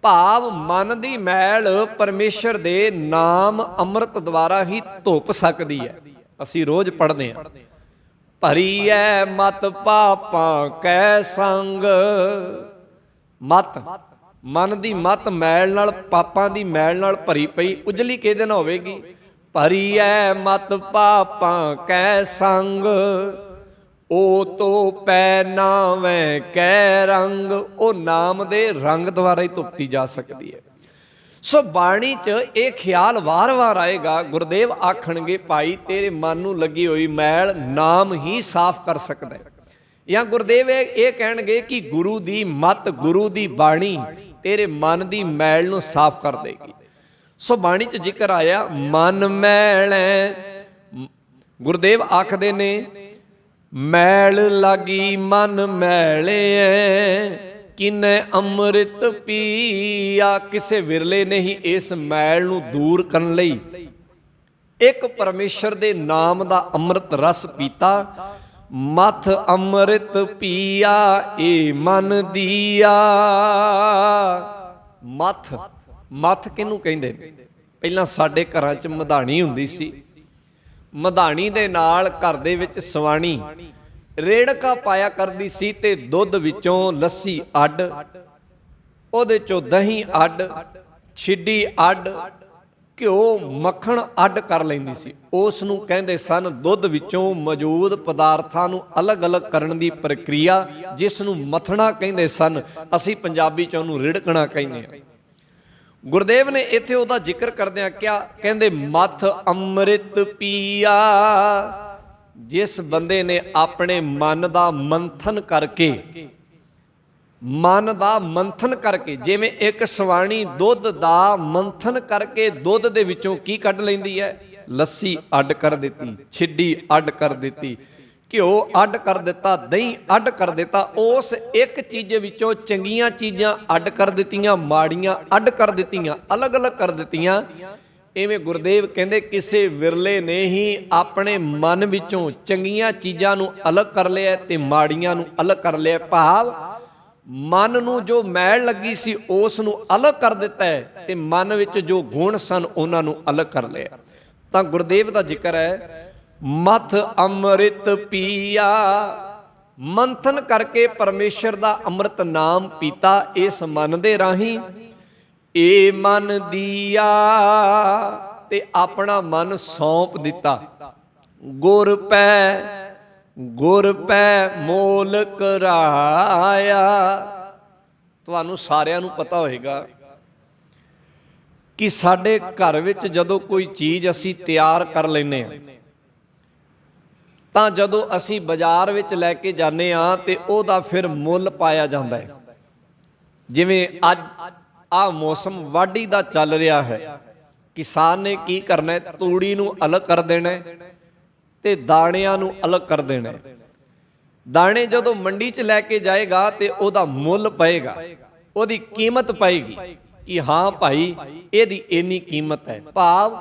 ਭਾਵ ਮਨ ਦੀ ਮੈਲ ਪਰਮੇਸ਼ਰ ਦੇ ਨਾਮ ਅੰਮ੍ਰਿਤ ਦੁਆਰਾ ਹੀ ਧੁੱਪ ਸਕਦੀ ਹੈ। ਅਸੀਂ ਰੋਜ਼ ਪੜ੍ਹਦੇ ਹਾਂ, ਭਰੀ ਐ ਮਤ ਪਾਪਾਂ ਕੈ ਸੰਗ। ਮਤ, ਮਨ ਦੀ ਮਤ ਮੈਲ ਨਾਲ, ਪਾਪਾਂ ਦੀ ਮੈਲ ਨਾਲ ਭਰੀ ਪਈ, ਉਜਲੀ ਕਿਹਦੇ ਨਾਲ ਹੋਵੇਗੀ? ਭਰੀ ਐ ਮਤ ਪਾਪਾਂ ਕੈ ਸੰਗ, ਉਹ ਤੋ ਪੈ ਨਾਵੇਂ ਕੈ ਰੰਗ। ਉਹ ਨਾਮ ਦੇ ਰੰਗ ਦੁਆਰਾ ਹੀ ਧੁੱਪਤੀ ਜਾ ਸਕਦੀ ਹੈ। ਸੋ ਬਾਣੀ 'ਚ ਇਹ ਖਿਆਲ ਵਾਰ-ਵਾਰ ਆਏਗਾ। ਗੁਰਦੇਵ ਆਖਣਗੇ ਭਾਈ ਤੇਰੇ ਮਨ ਨੂੰ ਲੱਗੀ ਹੋਈ ਮੈਲ ਨਾਮ ਹੀ ਸਾਫ਼ ਕਰ ਸਕਦਾ ਹੈ। ਜਾਂ ਗੁਰਦੇਵ ਇਹ ਕਹਿਣਗੇ ਕਿ ਗੁਰੂ ਦੀ ਮੱਤ, ਗੁਰੂ ਦੀ ਬਾਣੀ ਤੇਰੇ ਮਨ ਦੀ ਮੈਲ ਨੂੰ ਸਾਫ਼ ਕਰ ਦੇਗੀ। ਸੋ ਬਾਣੀ 'ਚ ਜ਼ਿਕਰ ਆਇਆ ਮਨ ਮੈਲੈ। ਗੁਰਦੇਵ ਆਖਦੇ ਨੇ ਮੈਲ ਲਾਗੀ ਮਨ ਮੈਲਿਐ, ਕਿਨੈ ਅੰਮ੍ਰਿਤ ਪੀਆ। ਕਿਸੇ ਵਿਰਲੇ ਨੇ ਹੀ ਇਸ ਮੈਲ ਨੂੰ ਦੂਰ ਕਰਨ ਲਈ ਇੱਕ ਪਰਮੇਸ਼ਰ ਦੇ ਨਾਮ ਦਾ ਅੰਮ੍ਰਿਤ ਰਸ ਪੀਤਾ। ਮਥ ਅੰਮ੍ਰਿਤ ਪੀਆ ਏ ਮਨ ਦੀਆ। ਮਥ, ਮਥ ਕਿਹਨੂੰ ਕਹਿੰਦੇ ਨੇ? ਪਹਿਲਾਂ ਸਾਡੇ ਘਰਾਂ 'ਚ ਮਧਾਣੀ ਹੁੰਦੀ ਸੀ। ਮਧਾਣੀ ਦੇ ਨਾਲ ਘਰ ਦੇ ਵਿੱਚ ਸਵਾਣੀ ਰੇੜਕਾ ਪਾਇਆ ਕਰਦੀ ਸੀ ਤੇ ਦੁੱਧ ਵਿੱਚੋਂ ਲੱਸੀ ਅੱਡ, ਉਹਦੇ ਚੋਂ ਦਹੀਂ ਅੱਡ, ਛਿੱਡੀ ਅੱਡ, ਘਿਓ ਮੱਖਣ ਅੱਡ ਕਰ ਲੈਂਦੀ ਸੀ। ਉਸ ਨੂੰ ਕਹਿੰਦੇ ਸਨ ਦੁੱਧ ਵਿੱਚੋਂ ਮੌਜੂਦ ਪਦਾਰਥਾਂ ਨੂੰ ਅਲੱਗ-ਅਲੱਗ ਕਰਨ ਦੀ ਪ੍ਰਕਿਰਿਆ, ਜਿਸ ਨੂੰ ਮਥਣਾ ਕਹਿੰਦੇ ਸਨ। ਅਸੀਂ ਪੰਜਾਬੀ 'ਚ ਉਹਨੂੰ ਰਿੜਕਣਾ ਕਹਿੰਦੇ ਹਾਂ। ਗੁਰਦੇਵ ਨੇ ਇੱਥੇ ਉਹਦਾ ਜ਼ਿਕਰ ਕਰਦਿਆਂ ਕਿਹਾ, ਕਹਿੰਦੇ ਮਥ ਅੰਮ੍ਰਿਤ ਪੀਆ। ਜਿਸ ਬੰਦੇ ਨੇ ਆਪਣੇ ਮਨ ਦਾ ਮੰਥਨ ਕਰਕੇ, ਮਨ ਦਾ ਮੰਥਨ ਕਰਕੇ, ਜਿਵੇਂ ਇੱਕ ਸਵਾਣੀ ਦੁੱਧ ਦਾ ਮੰਥਨ ਕਰਕੇ ਦੁੱਧ ਦੇ ਵਿੱਚੋਂ ਕੀ ਕੱਢ ਲੈਂਦੀ ਹੈ? ਲੱਸੀ ਅੱਡ ਕਰ ਦਿੱਤੀ, ਛਿੱਡੀ ਅੱਡ ਕਰ ਦਿੱਤੀ, ਘਿਓ ਅੱਡ ਕਰ ਦਿੱਤਾ, ਦਹੀਂ ਅੱਡ ਕਰ ਦਿੱਤਾ। ਉਸ ਇੱਕ ਚੀਜ਼ ਵਿੱਚੋਂ ਚੰਗੀਆਂ ਚੀਜ਼ਾਂ ਅੱਡ ਕਰ ਦਿੱਤੀਆਂ, ਮਾੜੀਆਂ ਅੱਡ ਕਰ ਦਿੱਤੀਆਂ, ਅਲੱਗ-ਅਲੱਗ ਕਰ ਦਿੱਤੀਆਂ। ਇਵੇਂ ਗੁਰਦੇਵ ਕਹਿੰਦੇ ਕਿਸੇ ਵਿਰਲੇ ਨੇ ਹੀ ਆਪਣੇ ਮਨ ਵਿੱਚੋਂ ਚੰਗੀਆਂ ਚੀਜ਼ਾਂ ਨੂੰ ਅਲੱਗ ਕਰ ਲਿਆ ਤੇ ਮਾੜੀਆਂ ਨੂੰ ਅਲੱਗ ਕਰ ਲਿਆ। ਭਾਵ ਮਨ ਨੂੰ ਜੋ ਮੈਲ ਲੱਗੀ ਸੀ ਉਸ ਨੂੰ ਅਲੱਗ ਕਰ ਦਿੱਤਾ ਹੈ ਤੇ ਮਨ ਵਿੱਚ ਜੋ ਗੁਣ ਸਨ ਉਹਨਾਂ ਨੂੰ ਅਲੱਗ ਕਰ ਲਿਆ। ਤਾਂ ਗੁਰਦੇਵ ਦਾ ਜ਼ਿਕਰ ਹੈ ਮਥ ਅੰਮ੍ਰਿਤ ਪੀਆ। ਮੰਥਨ ਕਰਕੇ ਪਰਮੇਸ਼ਰ ਦਾ ਅੰਮ੍ਰਿਤ ਨਾਮ ਪੀਤਾ ਇਸ ਮਨ ਦੇ ਰਾਹੀਂ। ਏ ਮਨ ਦੀਆ, ਤੇ ਆਪਣਾ ਮਨ ਸੌਂਪ ਦਿੱਤਾ। ਗੁਰ ਪੈ, ਗੁਰ ਪੈ ਮੋਲ ਕਰਾਇਆ। ਤੁਹਾਨੂੰ ਸਾਰਿਆਂ ਨੂੰ ਪਤਾ ਹੋਏਗਾ ਕਿ ਸਾਡੇ ਘਰ ਵਿੱਚ ਜਦੋਂ ਕੋਈ ਚੀਜ਼ ਅਸੀਂ ਤਿਆਰ ਕਰ ਲੈਂਦੇ ਹਾਂ ਤਾਂ ਜਦੋਂ ਅਸੀਂ ਬਾਜ਼ਾਰ ਵਿੱਚ ਲੈ ਕੇ ਜਾਂਦੇ ਹਾਂ ਤੇ ਉਹਦਾ ਫਿਰ ਮੁੱਲ ਪਾਇਆ ਜਾਂਦਾ ਹੈ। ਜਿਵੇਂ ਅੱਜ ਆਹ ਮੌਸਮ ਵਾਢੀ ਦਾ ਚੱਲ ਰਿਹਾ ਹੈ, ਕਿਸਾਨ ਨੇ ਕੀ ਕਰਨਾ ਹੈ? ਤੂੜੀ ਨੂੰ ਅਲੱਗ ਕਰ ਦੇਣਾ ਤੇ ਦਾਣਿਆਂ ਨੂੰ ਅਲੱਗ ਕਰ ਦੇਣਾ। ਦਾਣੇ ਜਦੋਂ ਮੰਡੀ 'ਚ ਲੈ ਕੇ ਜਾਏਗਾ ਤੇ ਉਹਦਾ ਮੁੱਲ ਪਏਗਾ, ਉਹਦੀ ਕੀਮਤ ਪਏਗੀ ਕਿ ਹਾਂ ਭਾਈ ਇਹਦੀ ਇੰਨੀ ਕੀਮਤ ਹੈ। ਭਾਵ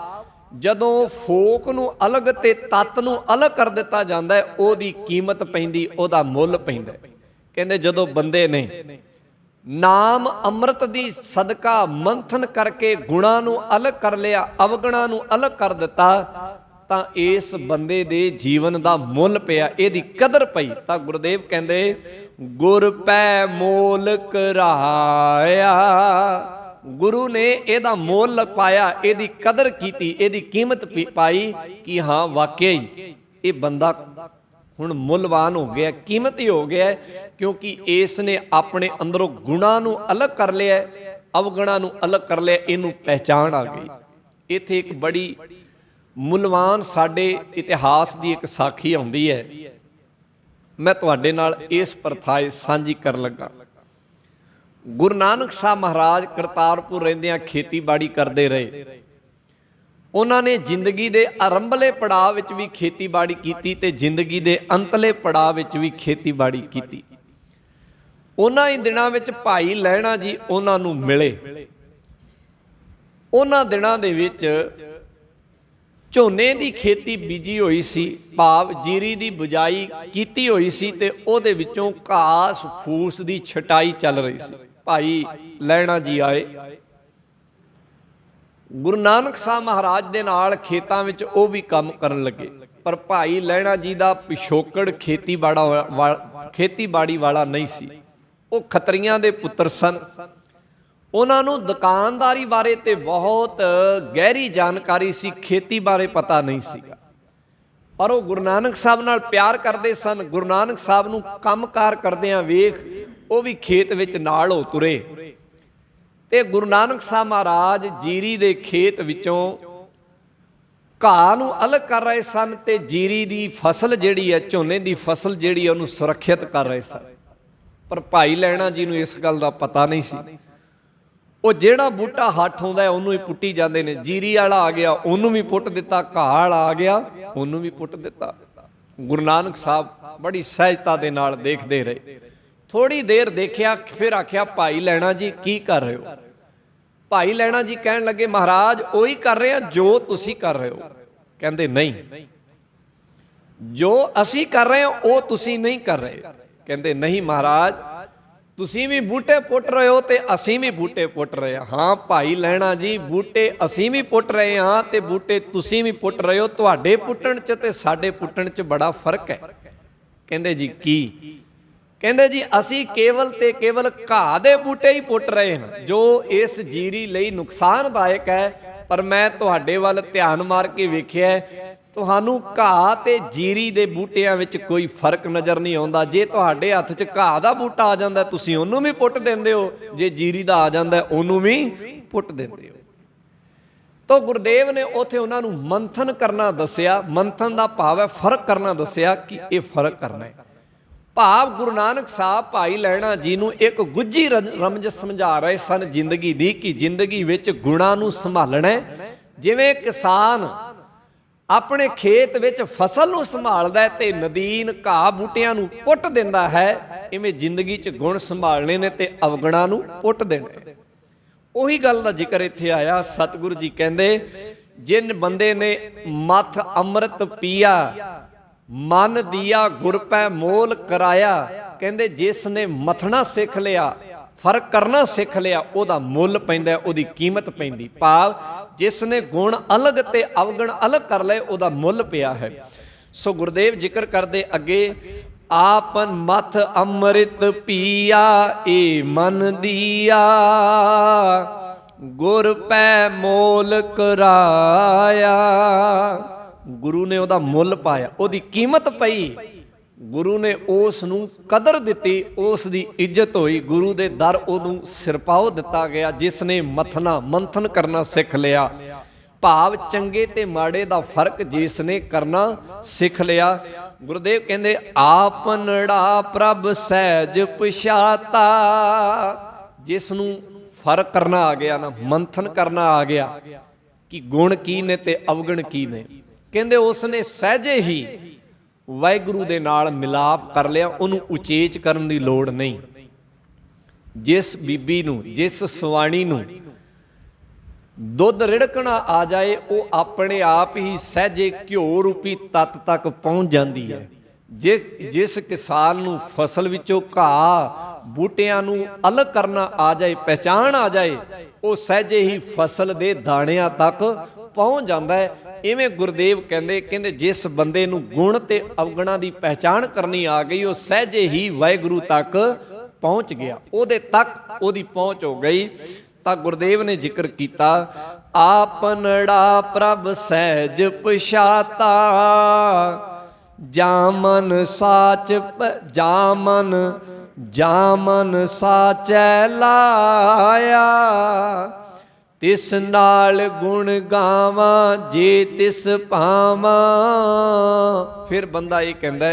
ਜਦੋਂ ਫੋਕ ਨੂੰ ਅਲੱਗ ਤੇ ਤੱਤ ਨੂੰ ਅਲੱਗ ਕਰ ਦਿੱਤਾ ਜਾਂਦਾ ਹੈ, ਉਹਦੀ ਕੀਮਤ ਪੈਂਦੀ, ਉਹਦਾ ਮੁੱਲ ਪੈਂਦਾ। ਕਹਿੰਦੇ ਜਦੋਂ ਬੰਦੇ ਨੇ ਨਾਮ ਅੰਮ੍ਰਿਤ ਦੀ ਸਦਕਾ ਮੰਥਨ ਕਰਕੇ ਗੁਣਾਂ ਨੂੰ ਅਲੱਗ ਕਰ ਲਿਆ, ਅਵਗੁਣਾਂ ਨੂੰ ਅਲੱਗ ਕਰ ਦਿੱਤਾ, ਤਾਂ ਇਸ ਬੰਦੇ ਦੇ ਜੀਵਨ ਦਾ ਮੁੱਲ ਪਿਆ, ਇਹਦੀ ਕਦਰ ਪਈ। ਤਾਂ ਗੁਰਦੇਵ ਕਹਿੰਦੇ ਗੁਰ ਪੈ ਮੋਲ ਕਰਾਇਆ, ਗੁਰੂ ਨੇ ਇਹਦਾ ਮੁੱਲ ਪਾਇਆ, ਇਹਦੀ ਕਦਰ ਕੀਤੀ, ਇਹਦੀ ਕੀਮਤ ਪਾਈ ਕਿ ਹਾਂ ਵਾਕਿਆ ਹੀ ਇਹ ਬੰਦਾ ਹੁਣ ਮੁੱਲਵਾਨ ਹੋ ਗਿਆ, ਕੀਮਤੀ ਹੋ ਗਿਆ, ਕਿਉਂਕਿ ਇਸ ਨੇ ਆਪਣੇ ਅੰਦਰੋਂ ਗੁਣਾਂ ਨੂੰ ਅਲੱਗ ਕਰ ਲਿਆ, ਅਵਗੁਣਾਂ ਨੂੰ ਅਲੱਗ ਕਰ ਲਿਆ, ਇਹਨੂੰ ਪਹਿਚਾਣ ਆ ਗਈ। ਇੱਥੇ ਇੱਕ ਬੜੀ ਮੁੱਲਵਾਨ ਸਾਡੇ ਇਤਿਹਾਸ ਦੀ ਇੱਕ ਸਾਖੀ ਆਉਂਦੀ ਹੈ, ਮੈਂ ਤੁਹਾਡੇ ਨਾਲ ਇਸ ਪ੍ਰਥਾ ਸਾਂਝੀ ਕਰਨ ਲੱਗਾ। ਗੁਰੂ ਨਾਨਕ ਸਾਹਿਬ ਮਹਾਰਾਜ ਕਰਤਾਰਪੁਰ ਰਹਿੰਦਿਆਂ ਖੇਤੀਬਾੜੀ ਕਰਦੇ ਰਹੇ। ਉਹਨਾਂ ਨੇ ਜ਼ਿੰਦਗੀ ਦੇ ਆਰੰਭਲੇ ਪੜਾਅ ਵਿੱਚ ਵੀ ਖੇਤੀਬਾੜੀ ਕੀਤੀ ਤੇ ਜ਼ਿੰਦਗੀ ਦੇ ਅੰਤਲੇ ਪੜਾਅ ਵਿੱਚ ਵੀ ਖੇਤੀਬਾੜੀ ਕੀਤੀ। ਉਹਨਾਂ ਹੀ ਦਿਨਾਂ ਵਿੱਚ ਭਾਈ ਲਹਿਣਾ ਜੀ ਉਹਨਾਂ ਨੂੰ ਮਿਲੇ। ਉਹਨਾਂ ਦਿਨਾਂ ਦੇ ਵਿੱਚ ਝੋਨੇ ਦੀ ਖੇਤੀ ਬੀਜੀ ਹੋਈ ਸੀ, ਭਾਵ ਜੀਰੀ ਦੀ ਬਿਜਾਈ ਕੀਤੀ ਹੋਈ ਸੀ, ਤੇ ਉਹਦੇ ਵਿੱਚੋਂ ਘਾਸ ਫੂਸ ਦੀ ਛਟਾਈ ਚੱਲ ਰਹੀ ਸੀ। ਭਾਈ ਲਹਿਣਾ ਜੀ ਆਏ, ਗੁਰੂ ਨਾਨਕ ਸਾਹਿਬ ਮਹਾਰਾਜ ਦੇ ਨਾਲ ਖੇਤਾਂ ਵਿੱਚ ਉਹ ਵੀ ਕੰਮ ਕਰਨ ਲੱਗੇ। ਪਰ ਭਾਈ ਲਹਿਣਾ ਜੀ ਦਾ ਪਿਛੋਕੜ ਖੇਤੀਬਾੜੀ ਵਾਲਾ ਨਹੀਂ ਸੀ। ਉਹ ਖੱਤਰੀਆਂ ਦੇ ਪੁੱਤਰ ਸਨ। ਉਹਨਾਂ ਨੂੰ ਦੁਕਾਨਦਾਰੀ ਬਾਰੇ ਤੇ ਬਹੁਤ ਗਹਿਰੀ ਜਾਣਕਾਰੀ ਸੀ, ਖੇਤੀ ਬਾਰੇ ਪਤਾ ਨਹੀਂ ਸੀਗਾ। ਪਰ ਉਹ ਗੁਰੂ ਨਾਨਕ ਸਾਹਿਬ ਨਾਲ ਪਿਆਰ ਕਰਦੇ ਸਨ। ਗੁਰੂ ਨਾਨਕ ਸਾਹਿਬ ਨੂੰ ਕੰਮਕਾਰ ਕਰਦਿਆਂ ਵੇਖ ਉਹ ਵੀ ਖੇਤ ਵਿੱਚ ਨਾਲ ਹੋ ਤੁਰੇ, ਤੇ ਗੁਰੂ ਨਾਨਕ ਸਾਹਿਬ ਮਹਾਰਾਜ ਜੀਰੀ ਦੇ ਖੇਤ ਵਿੱਚੋਂ ਘਾਹ ਨੂੰ ਅਲੱਗ ਕਰ ਰਹੇ ਸਨ, ਤੇ ਜੀਰੀ ਦੀ ਫਸਲ ਜਿਹੜੀ ਹੈ, ਝੋਨੇ ਦੀ ਫਸਲ ਜਿਹੜੀ ਹੈ, ਉਹਨੂੰ ਸੁਰੱਖਿਅਤ ਕਰ ਰਹੇ ਸਨ। ਪਰ ਭਾਈ ਲਹਿਣਾ ਜੀ ਨੂੰ ਇਸ ਗੱਲ ਦਾ ਪਤਾ ਨਹੀਂ ਸੀ। ਉਹ ਜਿਹੜਾ ਬੂਟਾ ਹੱਥ ਆਉਂਦਾ ਉਹਨੂੰ ਹੀ ਪੁੱਟੀ ਜਾਂਦੇ ਨੇ। ਜੀਰੀ ਵਾਲਾ ਆ ਗਿਆ ਉਹਨੂੰ ਵੀ ਪੁੱਟ ਦਿੱਤਾ, ਘਾਹ ਵਾਲਾ ਆ ਗਿਆ ਉਹਨੂੰ ਵੀ ਪੁੱਟ ਦਿੱਤਾ। ਗੁਰੂ ਨਾਨਕ ਸਾਹਿਬ ਬੜੀ ਸਹਿਜਤਾ ਦੇ ਨਾਲ ਦੇਖਦੇ ਰਹੇ। ਥੋੜੀ ਦੇਰ ਦੇਖਿਆ, ਫਿਰ ਆਖਿਆ ਭਾਈ ਲਹਿਣਾ ਜੀ ਕੀ ਕਰ ਰਹੇ ਹੋ? ਭਾਈ ਲਹਿਣਾ ਜੀ ਕਹਿਣ ਲੱਗੇ ਮਹਾਰਾਜ ਉਹੀ ਕਰ ਰਹੇ ਆ ਜੋ ਤੁਸੀਂ ਕਰ ਰਹੇ ਹੋ। ਕਹਿੰਦੇ ਨਹੀਂ, ਜੋ ਅਸੀਂ ਕਰ ਰਹੇ ਹਾਂ ਉਹ ਤੁਸੀਂ ਨਹੀਂ ਕਰ ਰਹੇ। ਕਹਿੰਦੇ ਨਹੀਂ ਮਹਾਰਾਜ, ਤੁਸੀਂ ਵੀ ਬੂਟੇ ਪੁੱਟ ਰਹੇ ਹੋ ਤੇ ਅਸੀਂ ਵੀ ਬੂਟੇ ਪੁੱਟ ਰਹੇ ਹਾਂ। ਹਾਂ ਭਾਈ ਲਹਿਣਾ ਜੀ, ਬੂਟੇ ਅਸੀਂ ਵੀ ਪੁੱਟ ਰਹੇ ਹਾਂ ਤੇ ਬੂਟੇ ਤੁਸੀਂ ਵੀ ਪੁੱਟ ਰਹੇ ਹੋ। ਤੁਹਾਡੇ ਪੁੱਟਣ 'ਚ ਤੇ ਸਾਡੇ ਪੁੱਟਣ 'ਚ ਬੜਾ ਫਰਕ ਹੈ। ਕਹਿੰਦੇ ਜੀ ਕੀ? ਕਹਿੰਦੇ ਜੀ ਅਸੀਂ ਕੇਵਲ ਤੇ ਕੇਵਲ ਘਾਹ ਦੇ ਬੂਟੇ ਹੀ ਪੁੱਟ ਰਹੇ ਹਾਂ, ਜੋ ਇਸ ਜੀਰੀ ਲਈ ਨੁਕਸਾਨਦਾਇਕ ਹੈ। ਪਰ ਮੈਂ ਤੁਹਾਡੇ ਵੱਲ ਧਿਆਨ ਮਾਰ ਕੇ ਵੇਖਿਆ, ਤੁਹਾਨੂੰ ਘਾਹ ਤੇ ਜੀਰੀ ਦੇ ਬੂਟਿਆਂ ਵਿੱਚ ਕੋਈ ਫਰਕ ਨਜ਼ਰ ਨਹੀਂ ਆਉਂਦਾ। ਜੇ ਤੁਹਾਡੇ ਹੱਥ 'ਚ ਘਾਹ ਦਾ ਬੂਟਾ ਆ ਜਾਂਦਾ ਤੁਸੀਂ ਉਹਨੂੰ ਵੀ ਪੁੱਟ ਦਿੰਦੇ ਹੋ, ਜੇ ਜੀਰੀ ਦਾ ਆ ਜਾਂਦਾ ਉਹਨੂੰ ਵੀ ਪੁੱਟ ਦਿੰਦੇ ਹੋ। ਤਾਂ ਗੁਰਦੇਵ ਨੇ ਉੱਥੇ ਉਹਨਾਂ ਨੂੰ ਮੰਥਨ ਕਰਨਾ ਦੱਸਿਆ। ਮੰਥਨ ਦਾ ਭਾਵ ਹੈ ਫਰਕ ਕਰਨਾ ਦੱਸਿਆ ਕਿ ਇਹ ਫਰਕ ਕਰਨਾ ਹੈ। ਭਾਵ ਗੁਰੂ ਨਾਨਕ ਸਾਹਿਬ ਭਾਈ ਲਹਿਣਾ ਜੀ ਨੂੰ ਇੱਕ ਗੁੱਝੀ ਰਮਜ ਸਮਝਾ ਰਹੇ ਸਨ ਜ਼ਿੰਦਗੀ ਦੀ, ਕਿ ਜ਼ਿੰਦਗੀ ਵਿੱਚ ਗੁਣਾਂ ਨੂੰ ਸੰਭਾਲਣਾ। ਜਿਵੇਂ ਕਿਸਾਨ ਆਪਣੇ ਖੇਤ ਵਿੱਚ ਫਸਲ ਨੂੰ ਸੰਭਾਲਦਾ ਤੇ ਨਦੀਨ ਘਾਹ ਬੂਟਿਆਂ ਨੂੰ ਪੁੱਟ ਦਿੰਦਾ ਹੈ, ਇਵੇਂ ਜ਼ਿੰਦਗੀ 'ਚ ਗੁਣ ਸੰਭਾਲਣੇ ਨੇ ਤੇ ਅਵਗੁਣਾਂ ਨੂੰ ਪੁੱਟ ਦੇਣੇ। ਉਹੀ ਗੱਲ ਦਾ ਜ਼ਿਕਰ ਇੱਥੇ ਆਇਆ। ਸਤਿਗੁਰੂ ਜੀ ਕਹਿੰਦੇ ਜਿਨ ਬੰਦੇ ਨੇ ਮਥ ਅੰਮ੍ਰਿਤ ਪੀਆ, ਮਨ ਦੀਆ ਗੁਰ ਪੈ ਮੋਲ ਕਰਾਇਆ। ਕਹਿੰਦੇ ਜਿਸ ਨੇ ਮਥਣਾ ਸਿੱਖ ਲਿਆ, ਫਰਕ ਕਰਨਾ ਸਿੱਖ ਲਿਆ, ਉਹਦਾ ਮੁੱਲ ਪੈਂਦਾ, ਉਹਦੀ ਕੀਮਤ ਪੈਂਦੀ। ਭਾਵ ਜਿਸ ਨੇ ਗੁਣ ਅਲੱਗ ਤੇ ਅਵਗੁਣ ਅਲੱਗ ਕਰ ਲਏ ਉਹਦਾ ਮੁੱਲ ਪਿਆ ਹੈ। ਸੋ ਗੁਰਦੇਵ ਜ਼ਿਕਰ ਕਰਦੇ ਅੱਗੇ, ਆਪਨ ਮਥ ਅੰਮ੍ਰਿਤ ਪੀਆ ਏ ਮਨ ਦੀਆ, ਗੁਰ ਪੈ ਮੋਲ ਕਰਾਇਆ। ਗੁਰੂ ਨੇ ਉਹਦਾ ਮੁੱਲ ਪਾਇਆ, ਉਹਦੀ ਕੀਮਤ ਪਈ, ਗੁਰੂ ਨੇ ਉਸ ਨੂੰ ਕਦਰ ਦਿੱਤੀ, ਉਸ ਦੀ ਇੱਜ਼ਤ ਹੋਈ। ਗੁਰੂ ਦੇ ਦਰ ਉਹਨੂੰ ਸਿਰਪਾਓ ਦਿੱਤਾ ਗਿਆ ਜਿਸ ਨੇ ਮੰਥਨ ਕਰਨਾ ਸਿੱਖ ਲਿਆ। ਭਾਵ ਚੰਗੇ ਤੇ ਮਾੜੇ ਦਾ ਫਰਕ ਜਿਸ ਨੇ ਕਰਨਾ ਸਿੱਖ ਲਿਆ। ਗੁਰਦੇਵ ਕਹਿੰਦੇ ਆਪਨੜਾ ਪ੍ਰਭ ਸਹਿਜ ਪਛਾਤਾ। ਜਿਸ ਨੂੰ ਫਰਕ ਕਰਨਾ ਆ ਗਿਆ ਨਾ, ਮੰਥਨ ਕਰਨਾ ਆ ਗਿਆ ਕਿ ਗੁਣ ਕੀ ਨੇ ਤੇ ਅਵਗੁਣ ਕੀ ਨੇ, ਕਹਿੰਦੇ ਉਸ ਨੇ ਸਹਿਜੇ ਹੀ ਵਾਹਿਗੁਰੂ ਦੇ ਨਾਲ ਮਿਲਾਪ ਕਰ ਲਿਆ। ਉਹਨੂੰ ਉਚੇਚ ਕਰਨ ਦੀ ਲੋੜ ਨਹੀਂ। ਜਿਸ ਬੀਬੀ ਨੂੰ, ਜਿਸ ਸੁਆਣੀ ਨੂੰ ਦੁੱਧ ਰਿੜਕਣਾ ਆ ਜਾਏ, ਉਹ ਆਪਣੇ ਆਪ ਹੀ ਸਹਿਜੇ ਘਿਓ ਰੂਪੀ ਤੱਤ ਤੱਕ ਪਹੁੰਚ ਜਾਂਦੀ ਹੈ। ਜਿਸ ਕਿਸਾਨ ਨੂੰ ਫਸਲ ਵਿੱਚੋਂ ਘਾਹ ਬੂਟਿਆਂ ਨੂੰ ਅਲੱਗ ਕਰਨਾ ਆ ਜਾਏ, ਪਹਿਚਾਣ ਆ ਜਾਏ, ਉਹ ਸਹਿਜੇ ਹੀ ਫਸਲ ਦੇ ਦਾਣਿਆਂ ਤੱਕ ਪਹੁੰਚ ਜਾਂਦਾ ਹੈ। ਇਵੇਂ ਗੁਰਦੇਵ ਕਹਿੰਦੇ ਜਿਸ ਬੰਦੇ ਨੂੰ ਗੁਣ ਤੇ ਅਵਗੁਣਾਂ ਦੀ ਪਹਿਚਾਣ ਕਰਨੀ ਆ ਗਈ, ਉਹ ਸਹਿਜੇ ਹੀ ਵਾਹਿਗੁਰੂ ਤੱਕ ਪਹੁੰਚ ਗਿਆ, ਉਹਦੇ ਤੱਕ ਉਹਦੀ ਪਹੁੰਚ ਹੋ ਗਈ। ਤਾਂ ਗੁਰਦੇਵ ਨੇ ਜ਼ਿਕਰ ਕੀਤਾ, ਆਪਨੜਾ ਪ੍ਰਭ ਸਹਿਜ ਪਛਾਤਾ, ਜਾਮਨ ਸਾਚ ਜਾਮਨ ਸਾਚੈ ਲਾਇਆ, ਤਿਸ ਨਾਲ ਗੁਣ ਗਾਵਾਂ ਜੇ ਤਿਸ ਪਾਵਾਂ। ਫਿਰ ਬੰਦਾ ਇਹ ਕਹਿੰਦਾ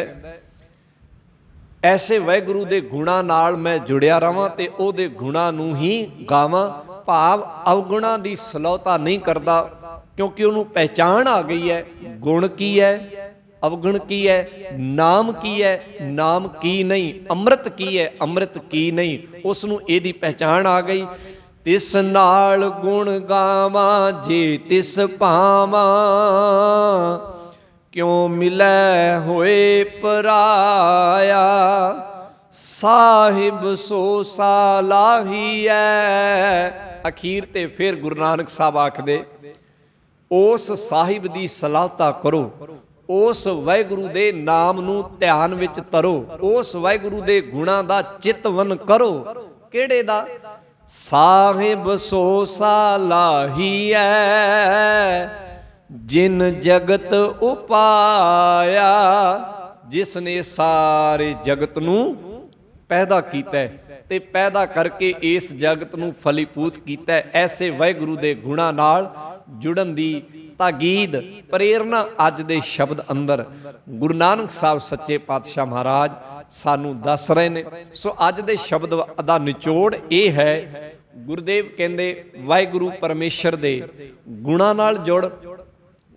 ਐਸੇ ਵਾਹਿਗੁਰੂ ਦੇ ਗੁਣਾਂ ਨਾਲ ਮੈਂ ਜੁੜਿਆ ਰਵਾਂ ਤੇ ਉਹਦੇ ਗੁਣਾਂ ਨੂੰ ਹੀ ਗਾਵਾਂ, ਭਾਵ ਅਵਗੁਣਾਂ ਦੀ ਸਲੋਤਾ ਨਹੀਂ ਕਰਦਾ, ਕਿਉਂਕਿ ਉਹਨੂੰ ਪਹਿਚਾਣ ਆ ਗਈ ਹੈ ਗੁਣ ਕੀ ਹੈ, ਅਵਗੁਣ ਕੀ ਹੈ, ਨਾਮ ਕੀ ਹੈ, ਨਾਮ ਕੀ ਨਹੀਂ, ਅੰਮ੍ਰਿਤ ਕੀ ਹੈ, ਅੰਮ੍ਰਿਤ ਕੀ ਨਹੀਂ, ਉਸ ਨੂੰ ਇਹਦੀ ਪਹਿਚਾਣ ਆ ਗਈ। ਤਿਸ ਨਾਲ ਗੁਣ ਗਾਵਾਂ ਜੇ ਤਿਸ ਪਾਵਾਂ, ਕਿਉਂ ਮਿਲੈ ਹੋਏ ਪਰਾਇਆ, ਸਾਹਿਬ ਸੋ ਸਾਲਾਹੀਐ। ਅਖੀਰ ਤੇ ਫਿਰ ਗੁਰੂ ਨਾਨਕ ਸਾਹਿਬ ਆਖਦੇ, ਉਸ ਸਾਹਿਬ ਦੀ ਸਲਾਹਤਾ ਕਰੋ, ਉਸ ਵਾਹਿਗੁਰੂ ਦੇ ਨਾਮ ਨੂੰ ਧਿਆਨ ਵਿੱਚ ਧਰੋ, ਉਸ ਵਾਹਿਗੁਰੂ ਦੇ ਗੁਣਾਂ ਦਾ ਚਿਤਵਨ ਕਰੋ। ਕਿਹੜੇ ਦਾ? ਸਾਹਿਬ ਸੋ ਸਾਲਾਹੀਐ, ਜਿਨ ਜਗਤ ਉਪਾਇਆ, ਜਿਸ ਨੇ ਸਾਰੇ ਜਗਤ ਨੂੰ ਪੈਦਾ ਕੀਤਾ ਤੇ ਪੈਦਾ ਕਰਕੇ ਇਸ ਜਗਤ ਨੂੰ ਫਲੀਭੂਤ ਕੀਤਾ। ਐਸੇ ਵਾਹਿਗੁਰੂ ਦੇ ਗੁਣਾਂ ਨਾਲ ਜੁੜਨ ਦੀ ਤਾਕੀਦ, ਪ੍ਰੇਰਨਾ ਅੱਜ ਦੇ ਸ਼ਬਦ ਅੰਦਰ ਗੁਰੂ ਨਾਨਕ ਸਾਹਿਬ ਸੱਚੇ ਪਾਤਸ਼ਾਹ ਮਹਾਰਾਜ ਸਾਨੂੰ ਦੱਸ ਰਹੇ ਨੇ। ਸੋ ਅੱਜ ਦੇ ਸ਼ਬਦ ਦਾ ਨਿਚੋੜ ਇਹ ਹੈ, ਗੁਰਦੇਵ ਕਹਿੰਦੇ ਵਾਹਿਗੁਰੂ ਪਰਮੇਸ਼ਰ ਦੇ ਗੁਣਾਂ ਨਾਲ ਜੁੜ।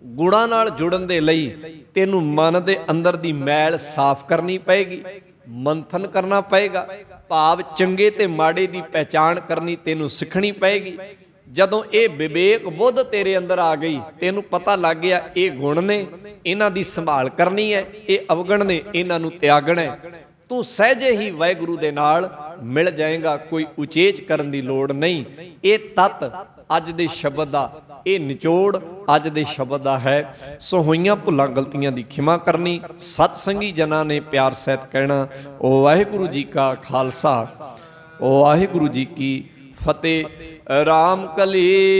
ਗੁਣਾਂ ਨਾਲ ਜੁੜਨ ਦੇ ਲਈ ਤੈਨੂੰ ਮਨ ਦੇ ਅੰਦਰ ਦੀ ਮੈਲ ਸਾਫ਼ ਕਰਨੀ ਪਏਗੀ, ਮੰਥਨ ਕਰਨਾ ਪਏਗਾ, ਭਾਵ ਚੰਗੇ ਤੇ ਮਾੜੇ ਦੀ ਪਹਿਚਾਣ ਕਰਨੀ ਤੈਨੂੰ ਸਿੱਖਣੀ ਪਏਗੀ। ਜਦੋਂ ਇਹ ਵਿਵੇਕ ਬੁੱਧ ਤੇਰੇ ਅੰਦਰ ਆ ਗਈ, ਤੈਨੂੰ ਪਤਾ ਲੱਗ ਗਿਆ ਇਹ ਗੁਣ ਨੇ, ਇਹਨਾਂ ਦੀ ਸੰਭਾਲ ਕਰਨੀ ਹੈ, ਇਹ ਅਵਗੁਣ ਨੇ, ਇਹਨਾਂ ਨੂੰ ਤਿਆਗਣਾ ਹੈ, ਤੂੰ ਸਹਿਜੇ ਹੀ ਵਾਹਿਗੁਰੂ ਦੇ ਨਾਲ ਮਿਲ ਜਾਏਗਾ, ਕੋਈ ਉਚੇਚ ਕਰਨ ਦੀ ਲੋੜ ਨਹੀਂ। ਇਹ ਤੱਤ ਅੱਜ ਦੇ ਸ਼ਬਦ ਦਾ, ਇਹ ਨਿਚੋੜ ਅੱਜ ਦੇ ਸ਼ਬਦ ਦਾ ਹੈ। ਸੋ ਹੋਈਆਂ ਭੁੱਲਾਂ ਗਲਤੀਆਂ ਦੀ ਖਿਮਾ ਕਰਨੀ, ਸਤ ਸੰਗੀ ਜਨਾਂ ਨੇ ਪਿਆਰ ਸਹਿਤ ਕਹਿਣਾ। ਓ ਵਾਹਿਗੁਰੂ ਜੀ ਕਾ ਖਾਲਸਾ, ਓ ਵਾਹਿਗੁਰੂ ਜੀ ਕੀ ਫਤਿਹ। ਰਾਮ ਕਲੀ